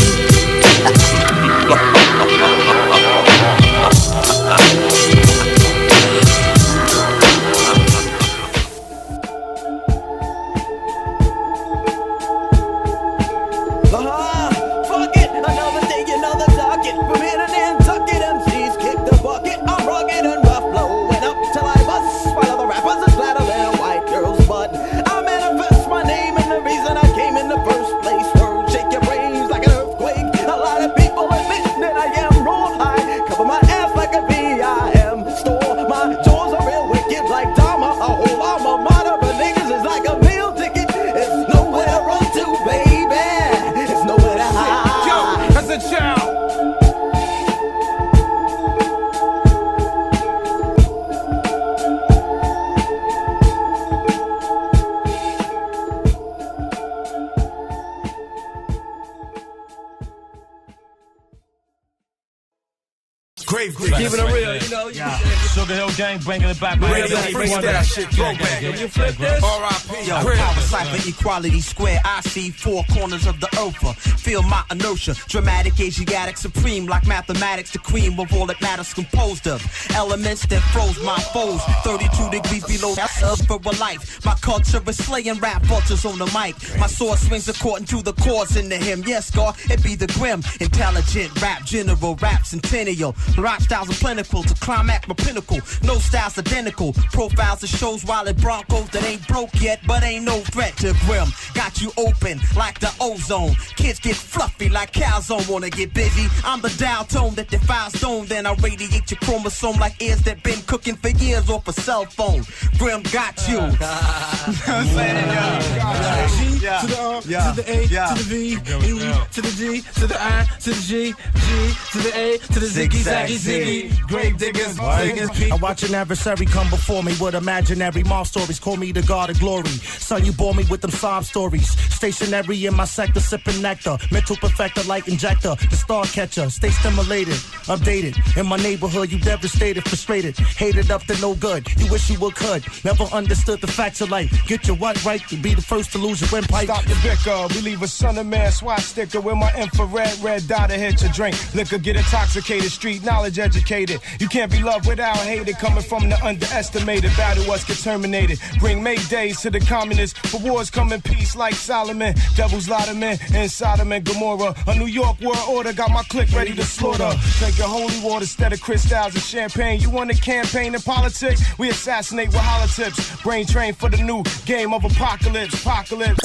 Keeping it real, you know. Sugar Hill Gang bringing it back. Radio freestyle shit, go back. Can you flip this? Yo, power cipher, equality square. I see four corners of the earth. Feel my inertia. Dramatic, Asiatic, supreme, like mathematics. The cream of all that matters composed of elements that froze my foes. 32 degrees below, that's up for a life. My culture is slaying rap vultures on the mic. My sword swings according to the chords in the hymn. Yes, God, it be the grim. Intelligent rap, general rap, centennial. Rap styles are plentiful to climax my pinnacle. No styles identical. Profiles that shows while it Broncos that ain't broke yet, but ain't no threat to grim. Got you open like the ozone. Kids get fluffy like calzone. Wanna get busy? I'm the dial tone that defies stone. Then I radiate your chromosome like ears that been cooking for years off a cell phone. Grim got you. You know what I'm saying? G to the A, to the V, E to the D, to the I, to the G, G to the A, to the Ziggy, Zaggy, Ziggy, Gravediggaz Dig. I watch an adversary come before me with imaginary mob stories. Call me the god of glory. Son, you bore me with them sob stories. Stationary in my sector, sipping nectar. Mental perfector, light injector. The star catcher. Stay stimulated, updated. In my neighborhood, you devastated, frustrated. Hated up to no good. You wish you could. Never understood the facts of life. Get your what right to be the first to lose your windpipe. Stop the bicker. We leave a son of man swat sticker with my infrared red dot to hit your drink. Liquor get intoxicated, street knowledge educated. You can't be loved without hated. Coming from the underestimated. Battle us get terminated. Bring Maydays to the communists. For wars come in peace like Solomon. Devils lot of men in Sodom and Gomorrah. A New York world order got my clique ready to slaughter. Drinking holy water instead of crystals and champagne. You want a campaign in politics? We assassinate with hollow tips. Brain train for the new game of apocalypse. Apocalypse.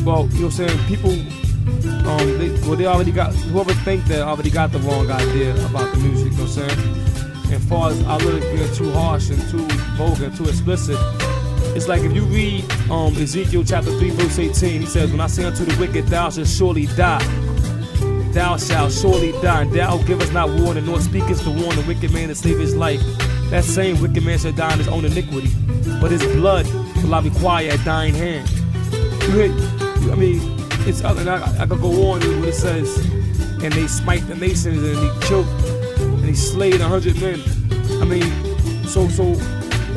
Well, you know what I'm saying? People, they already got, whoever think that already got the wrong idea about the music, you know what I'm saying? As far as our lyrics being too harsh and too vulgar, too explicit, it's like if you read Ezekiel chapter 3 verse 18, he says, when I say unto the wicked, thou shalt surely die. Thou shalt surely die, and thou givest not warning, nor speakest to warn the wicked man to save his life. That same wicked man shall die in his own iniquity, but his blood will I require at thine hand. I mean, it's other. I could go on with what it says, and they smite the nations, and he choked, and he slayed 100 men. I mean, so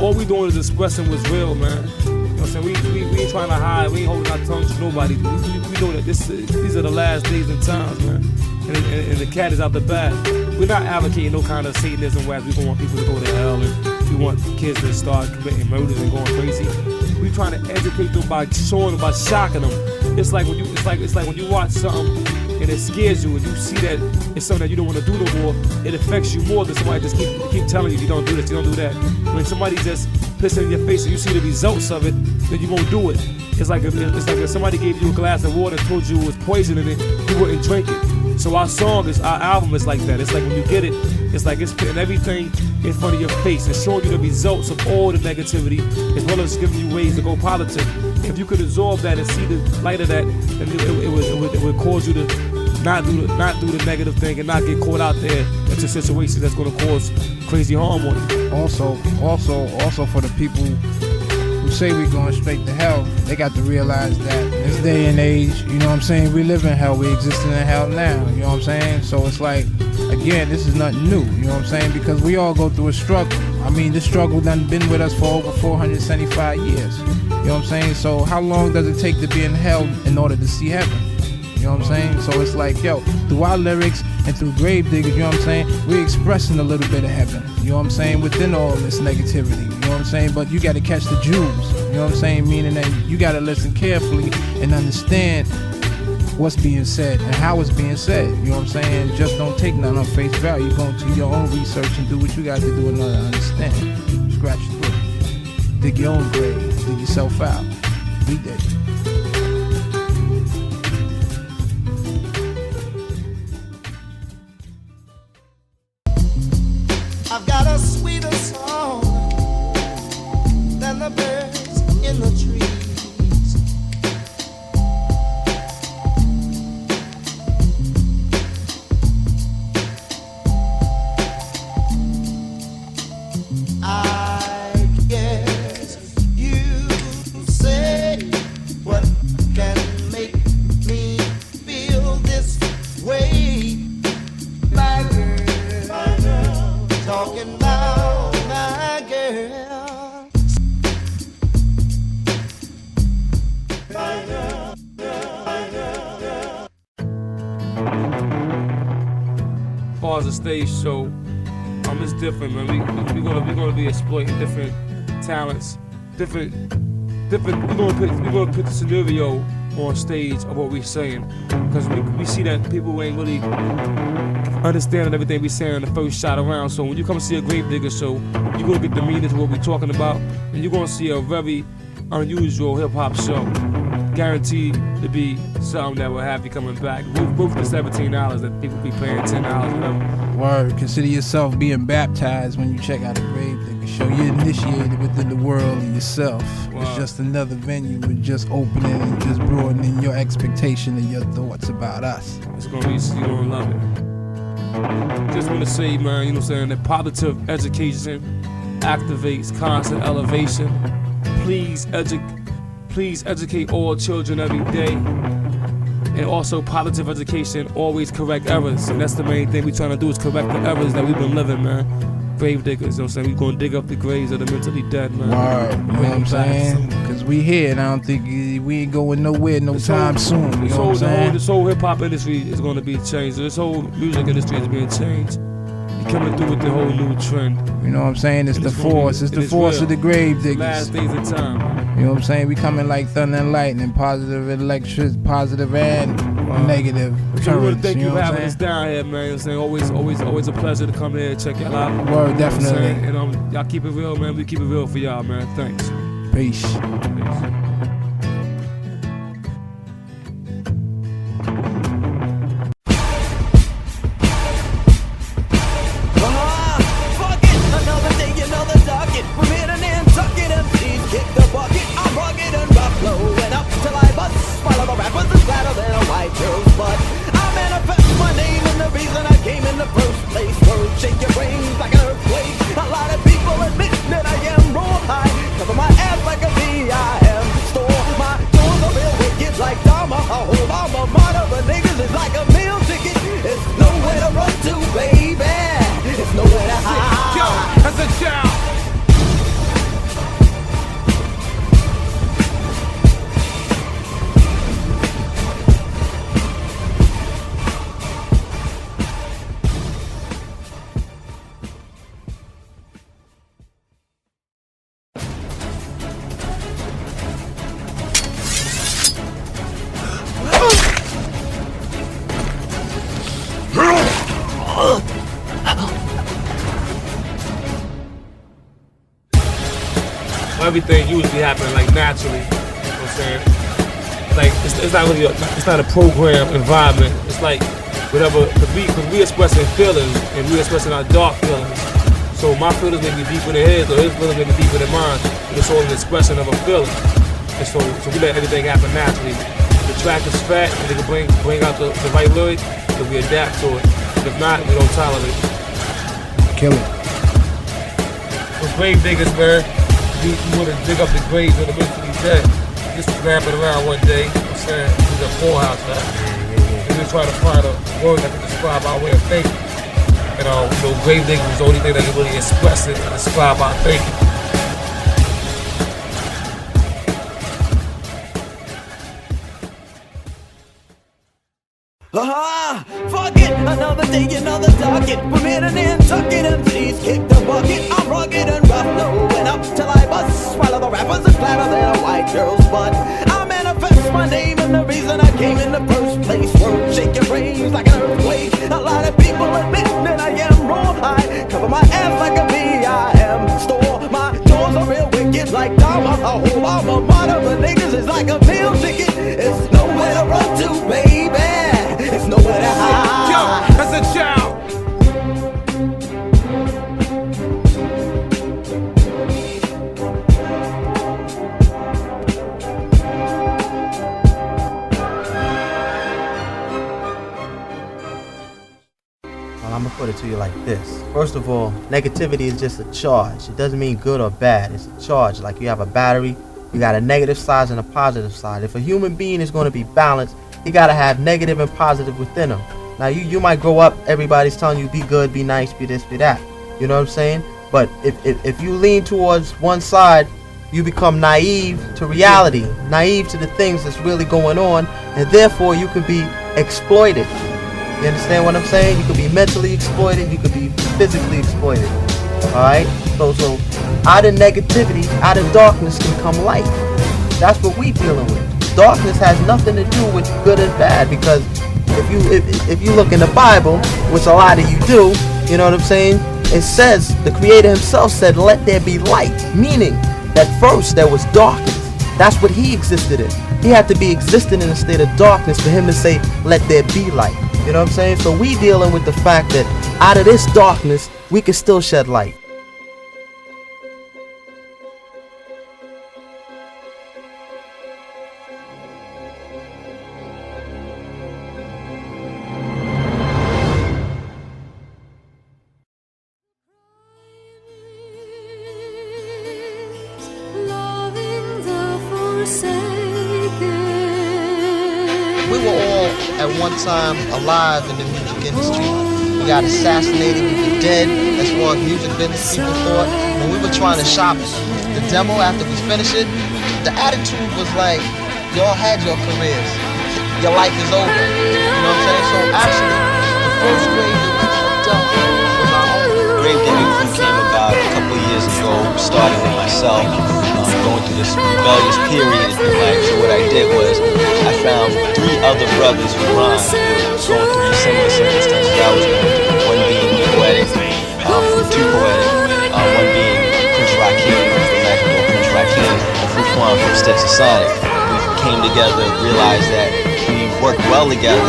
all we doing is expressing what's real, man. You know what I'm saying? We ain't trying to hide. We ain't holding our tongues to nobody. We know that these are the last days and times, man. And the cat is out the bag. We're not advocating no kind of Satanism where we don't want people to go to hell and we want kids to start committing murders and going crazy. We trying to educate them by showing them, by shocking them. It's like when you watch something and it scares you and you see that it's something that you don't want to do no more. It affects you more than somebody just keep telling you don't do this, you don't do that. When somebody just pissing in your face and you see the results of it, then you won't do it. It's like if somebody gave you a glass of water and told you it was poison in it, you wouldn't drink it. So our album is like that. It's like when you get it, it's like it's putting everything in front of your face and showing you the results of all the negativity, as well as giving you ways to go politic. If you could absorb that and see the light of that, then it would cause you to not do the negative thing and not get caught out there into situations that's going to cause crazy harm on you. Also for the people who say we're going straight to hell, they got to realize that in this day and age, you know what I'm saying, we live in hell, we existing in hell now, you know what I'm saying? So it's like, again, this is nothing new, you know what I'm saying? Because we all go through a struggle. I mean, this struggle done been with us for over 475 years, you know what I'm saying? So how long does it take to be in hell in order to see heaven? You know what I'm saying? So it's like, yo, through our lyrics and through Gravediggaz, you know what I'm saying, we're expressing a little bit of heaven, you know what I'm saying, within all this negativity, you know what I'm saying? But you got to catch the Jews, you know what I'm saying, meaning that you got to listen carefully and understand what's being said and how it's being said, you know what I'm saying? Just don't take nothing on face value. Go into your own research and do what you got to do in order to understand. Scratch your throat. Dig your own grave. Dig yourself out. Be dead. I've got a sweeter song than the birds in the trees. I guess you say what can make me feel this way. My far as the stage show, it's different, man. We're gonna be exploiting different talents, different. We're gonna put the scenario on stage of what we're saying, because we see that people ain't really understanding everything we saying in the first shot around. So when you come see a Gravedigga show, you're gonna get the meaning of what we're talking about, and you're gonna see a very unusual hip hop show, guaranteed to be something that will have you coming back. Both the $17 that people be paying $10, whatever. Word, consider yourself being baptized when you check out a Gravedigga show. You're initiated within the world of yourself. Wow. It's just another venue with just opening and just broadening your expectation and your thoughts about us. It's gonna be, you're gonna love it. Just wanna say, man, you know what I'm saying, that positive education activates constant elevation. Please educate all children every day. And also positive education, always correct errors. And that's the main thing we're trying to do, is correct the errors that we've been living, man. Gravediggers, you know what I'm saying? We're gonna dig up the graves of the mentally dead, man. Word, you know what I'm saying? Because we here, and I don't think we ain't going nowhere time soon. You know what I'm saying? This whole hip hop industry is gonna be changed. This whole music industry is being changed. Coming through with the whole new trend. You know what I'm saying? It's the force. It's the force of the Gravediggers. Last days of time. You know what I'm saying? We coming like thunder and lightning, positive electricity, positive and negative currents. Thank you for having us down here, man. You know what I'm saying? Always a pleasure to come here and check y'all out. Word, definitely. You know and y'all keep it real, man. We keep it real for y'all, man. Thanks. Peace. Everything usually happens like naturally. You know what I'm saying? Like it's not really it's not a programmed environment. It's like whatever, cause we expressing feelings and we expressing our dark feelings. So my feelings may be deeper than his, or his feelings may be deeper than mine. But it's all an expression of a feeling. And so we let everything happen naturally. The track is fat and it can bring out the right lyric, and we adapt to it. If not, we don't tolerate it. Kill it. With Gravediggaz, man. We want to dig up the graves of the mentally dead. Just rapping around one day, you know what I'm saying? It was a poorhouse, man. And we try to find a word that can describe our way of thinking. And Gravediggaz was the only thing that can really express it and describe our thinking. Fuck it, another day, another target. We're hitting and tucking and please kick the bucket. I'm rugged and rough, blowing up till I bust. Swallow the rappers is flatter than a white girl's butt. I manifest my name and the reason I came in the first place. Word, shake your brains like an earthquake. A lot of people admit that I am wrong. I cover my ass like a V.I.M. store. My doors are real wicked like Dharma. A whole alma mater of niggas is like a meal ticket. It's nowhere to run to, baby. It's nowhere to hide. Yo, as a child. Well, I'm gonna put it to you like this. First of all, negativity is just a charge. It doesn't mean good or bad. It's a charge. Like you have a battery, you got a negative side and a positive side. If a human being is going to be balanced, you gotta have negative and positive within them. Now you might grow up, everybody's telling you be good, be nice, be this, be that. You know what I'm saying? But if you lean towards one side, you become naive to reality, naive to the things that's really going on, and therefore you can be exploited. You understand what I'm saying? You could be mentally exploited, you could be physically exploited. Alright? So out of negativity, out of darkness can come light. That's what we dealing with. Darkness has nothing to do with good and bad, because if you look in the Bible, which a lot of you do, you know what I'm saying? It says, the Creator himself said, let there be light. Meaning that first there was darkness. That's what he existed in. He had to be existing in a state of darkness for him to say, let there be light. You know what I'm saying? So we dealing with the fact that out of this darkness, we can still shed light. We were all at one time alive in the music industry. We got assassinated, we were dead as far as music business people thought. When we were trying to shop the demo after we finished it, the attitude was like, y'all had your careers, your life is over. You know what I'm saying? So actually, the first grave that we dealt with was our own. Gravedigga came about a couple of years ago, starting with myself, going through this rebellious period, if you like. So what I did was, I found 3 other brothers who rhymed, going through similar circumstances I was going through. One being poetic, two poetic, one being Prince Rakim, from Mexico, Prince Rakim, and Fuquan from Steps of Sonic. We came together, realized that we worked well together,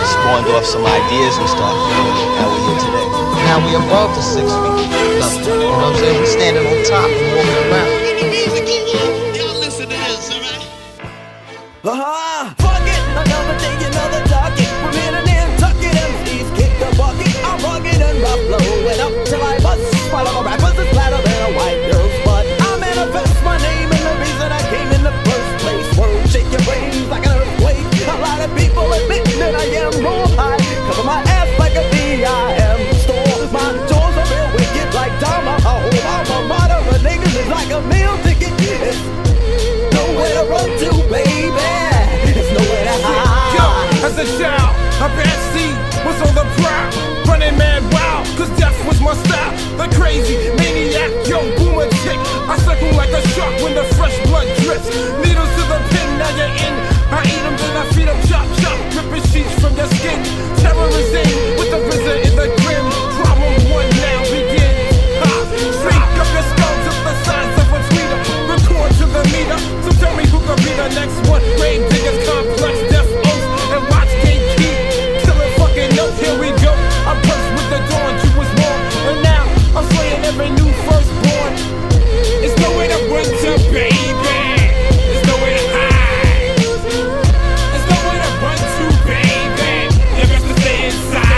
spawned off some ideas and stuff, and we're here today. Now we above the 6 feet level. You know what I'm saying? We standing on top and walking around. Y'all listen to this, alright? Fuck it, another day, another target. From here to there, tuck it and please kick the bucket. I'm rugged and rough, blowing up till I bust. While all rappers is flatter than a white girl's butt. I manifest my name and the reason I came in the first place. Word, shake your brains like an earthquake. A lot of people admit that I am wrong. I cover my ass like a D.I.M. store. My doors are real wicked like Dama. A whole alma mater of niggas is like a meal ticket. It's nowhere to run to, baby. It's nowhere to hide. Yo, as a child, a bad seed was on the prowl, running mad wild, cause death was my style. The crazy maniac, yo, boomer tick. I circle like a shark when the fresh blood drips. Needles to the pin, now you're in. I eat them, then I feed them, chop, chop, ripping sheets from your skin. Terrorizing with the RZA in the grim. Problem 1 now begins. Freak up your skull to the size of a tweeter. Record to the meter, so tell me who could be the next one. Gravediggaz complex, death oath, and watch gatekeep. Killing fucking notes, here we go. I burst with the dawn, you was born, and now I'm slaying every new firstborn. It's nowhere to run to, baby. It's nowhere to hide. It's nowhere to run to, baby. You best to stay inside.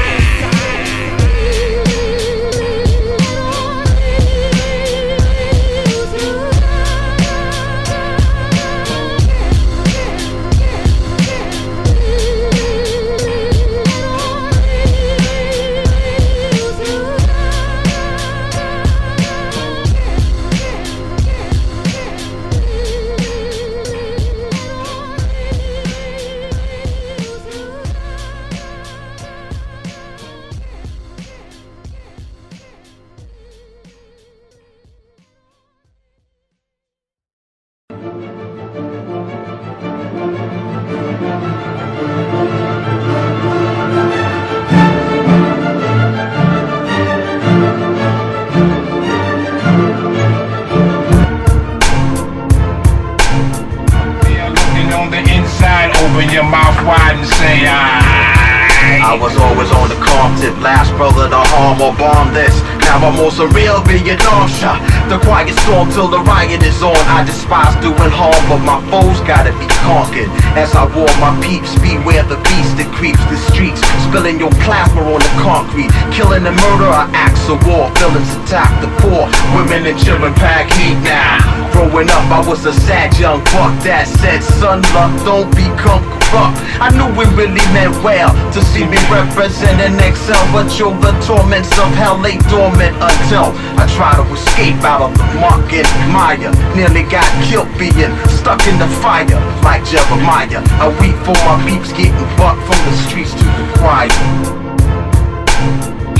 Open your mouth wide and say I was always on the calm tip, last brother to harm or bomb this. Now I'm more surreal, Vietnam shot. The quiet storm till the riot is on. I despise doing harm, but my foes gotta be conquered. As I warn my peeps, beware the beast that creeps the streets, spilling your plasma on the concrete. Killing and murder are acts of war. Villains attack the poor, women and children pack heat now. Growing up, I was a sad young buck that said, son, luck, don't become corrupt. I knew it really meant well to see me represent and excel, but yo, the torments of hell lay dormant until I tried to escape out of the muck and mire. Nearly got killed being stuck in the fire like Jeremiah. A week for my peeps getting bucked from the streets to the choir.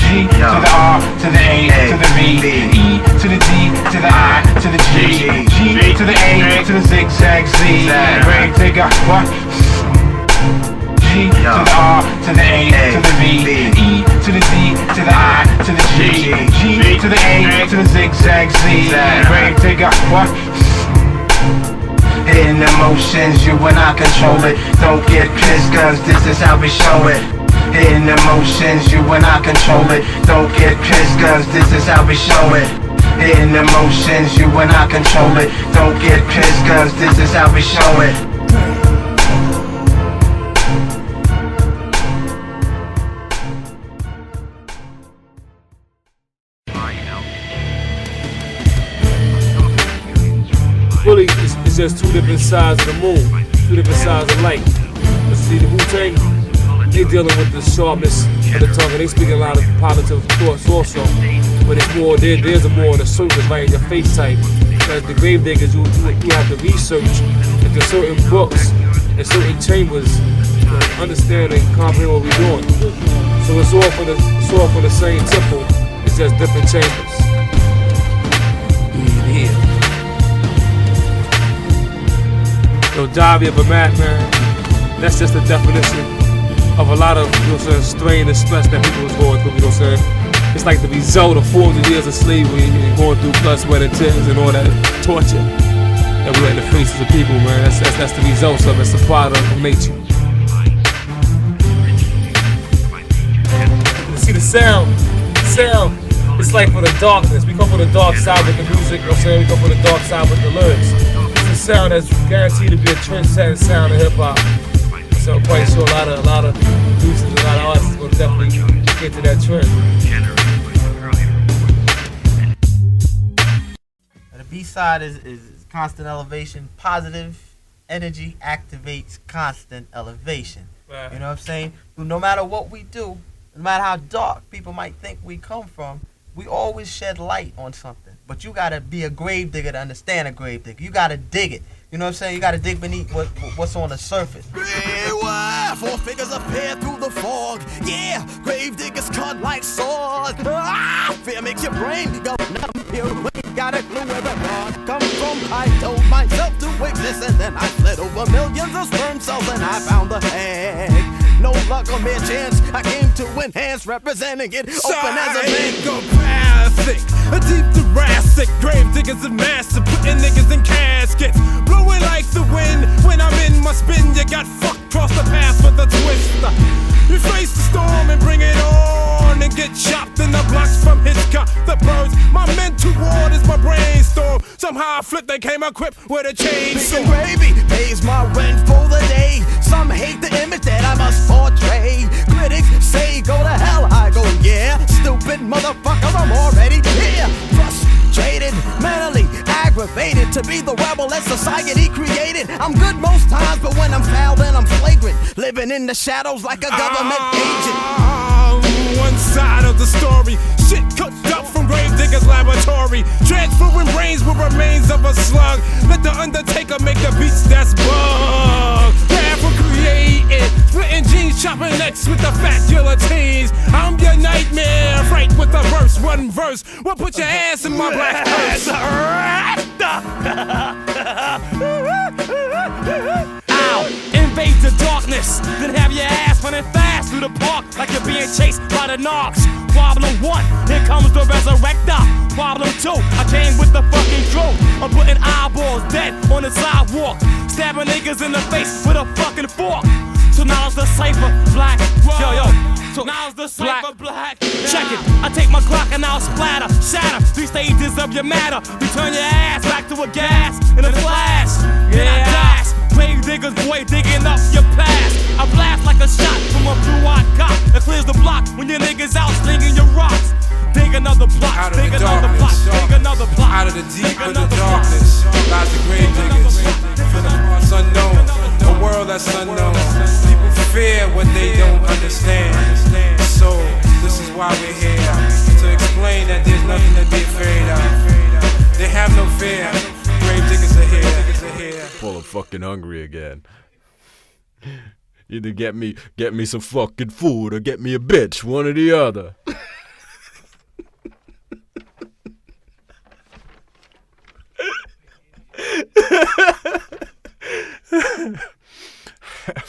G to the R to the A to the V, E to the D to the I to the G, G to the A to the zigzag Z. Gravedigga, what? G to the R to the A to the V, E to the D to the I to the G, G to the A to the zigzag Z. Gravedigga, what? Hidden emotions, you and I control it. Don't get pissed, cause this is how we show it. Hidden emotions, you and I control it. Don't get pissed, cause this is how we show it. Hidden emotions, you and I control it. Don't get pissed, cause this is how we show it. Really, it's just two different sides of the moon, two different sides of light. Let's see, the Wu-Tang, they dealing with the sharpness of the tongue, and they speaking a lot of positive thoughts also. But it's more, there's a more on the surface, right in your face type. As the Gravediggaz, you have to research into certain books and certain chambers to understand and comprehend what we're doing. So it's all for the same temple. It's just different chambers. Yeah. Yo, Diary of a Madman, that's just the definition of a lot of, you know what I'm saying, strain and stress that people was going through, you know what I'm saying? It's like the result of 400 years of slavery and going through blood, sweat, and tears and all that torture that we're in the faces of people, man. That's the results of it. It's a product of nature. You see the sound, it's like for the darkness. We come for the dark side with the music, you know what I'm saying? We come for the dark side with the lyrics. It's a sound that's guaranteed to be a trend-setting sound of hip-hop. So I'm quite sure a lot of producers, a lot of artists will definitely get to that trend. The B-side is constant elevation. Positive energy activates constant elevation. Right. You know what I'm saying? No matter what we do, no matter how dark people might think we come from, we always shed light on something. But you gotta be a grave digger to understand a grave digger. You gotta dig it. You know what I'm saying? You gotta dig beneath what's on the surface. Beware, 4 figures appear through the fog. Yeah, Gravediggaz cut like swords. Fear makes your brain go numb. You got a clue where the thought comes from. I told myself to exist, and then I fled over millions of sperm cells, and I found the egg. No luck or mere chance. I came to enhance, representing it open as a psychopathic, a deep thoracic. Gravediggaz is massive, putting niggas in caskets, blowing like the wind. When I'm in my spin, you got fucked cross the path with a twister. You face the storm and bring it on, and get chopped in the blocks from Hitchcock. The birds, my mental ward is my brainstorm. Somehow I flipped, they came equipped with a chainsaw. Gravy pays my rent for the day. Some hate the image that I must portray. Critics say go to hell, I go yeah. Stupid motherfucker, I'm already here. Frustrated, mentally aggravated to be the rebel that society created. I'm good most times, but when I'm foul, then I'm flagrant. Living in the shadows like a government agent. One side of the story, shit cooked up from Gravediggaz laboratory, transferring brains with remains of a slug. Let the Undertaker make the beats that's bug. Rap for creating, splitting jeans, chopping necks with the fat guillotines. I'm your nightmare, right with the verse, one verse. Well, put your ass in my black purse. Ow, invade the darkness, then have your ass running fast through the park like you're being chased by the narcs. Problem 1, here comes the resurrector. Problem 2, I came with the fucking crew. I'm putting eyeballs dead on the sidewalk, stabbing niggas in the face with a fucking fork. So now's the cipher black. Yo. So now's the cipher black. Check it. I take my Glock and I'll splatter, shatter 3 stages of your matter. Return your ass back to a gas in a flash. Then I dash. Gravediggaz, boy, digging up your past. I blast like a shot from a blue-eyed cop that clears the block when your niggas out slinging your rocks. Dig another block, dig another block, dig another block. Out of the deep of the darkness, Gods of Gravediggaz, for the parts unknown, a world that's unknown. People fear what they don't understand. So this is why we're here, to explain that there's nothing to be afraid of. They have no fear. Gravediggaz are here. Full of fucking hungry again. Either get me some fucking food or get me a bitch, one or the other. I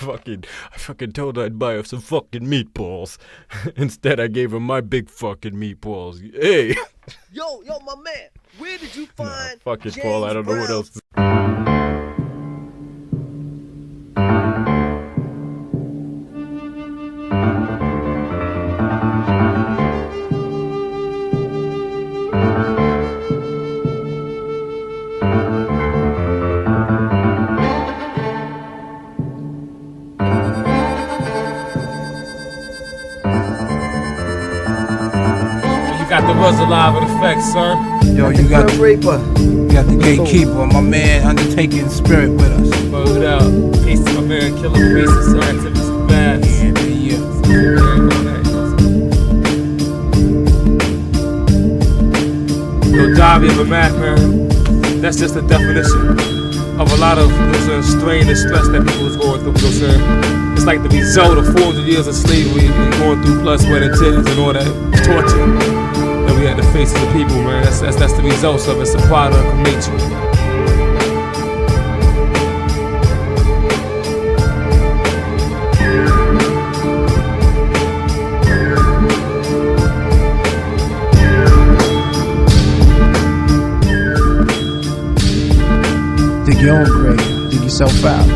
fucking told her I'd buy her some fucking meatballs. Instead, I gave her my big fucking meatballs. Hey! Yo, my man, where did you find Fuck it, James Paul, I don't know what else to Got the Razah live in effect, son. Yo, you got the gatekeeper, my man Undertaking Spirit with us. Word up. Peace to my man Killer Priest and Sir Activist Bass. Yeah. Yo, Davi of A Madman, that's just the definition of a lot of strain and stress that people was going through. It's like the result of 400 years of slavery and going through blood, sweat, and tears and all that torture that we had to face as a people, man. That's the results of it. It's a product of nature. Dig your own grave, dig yourself out.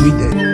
We did.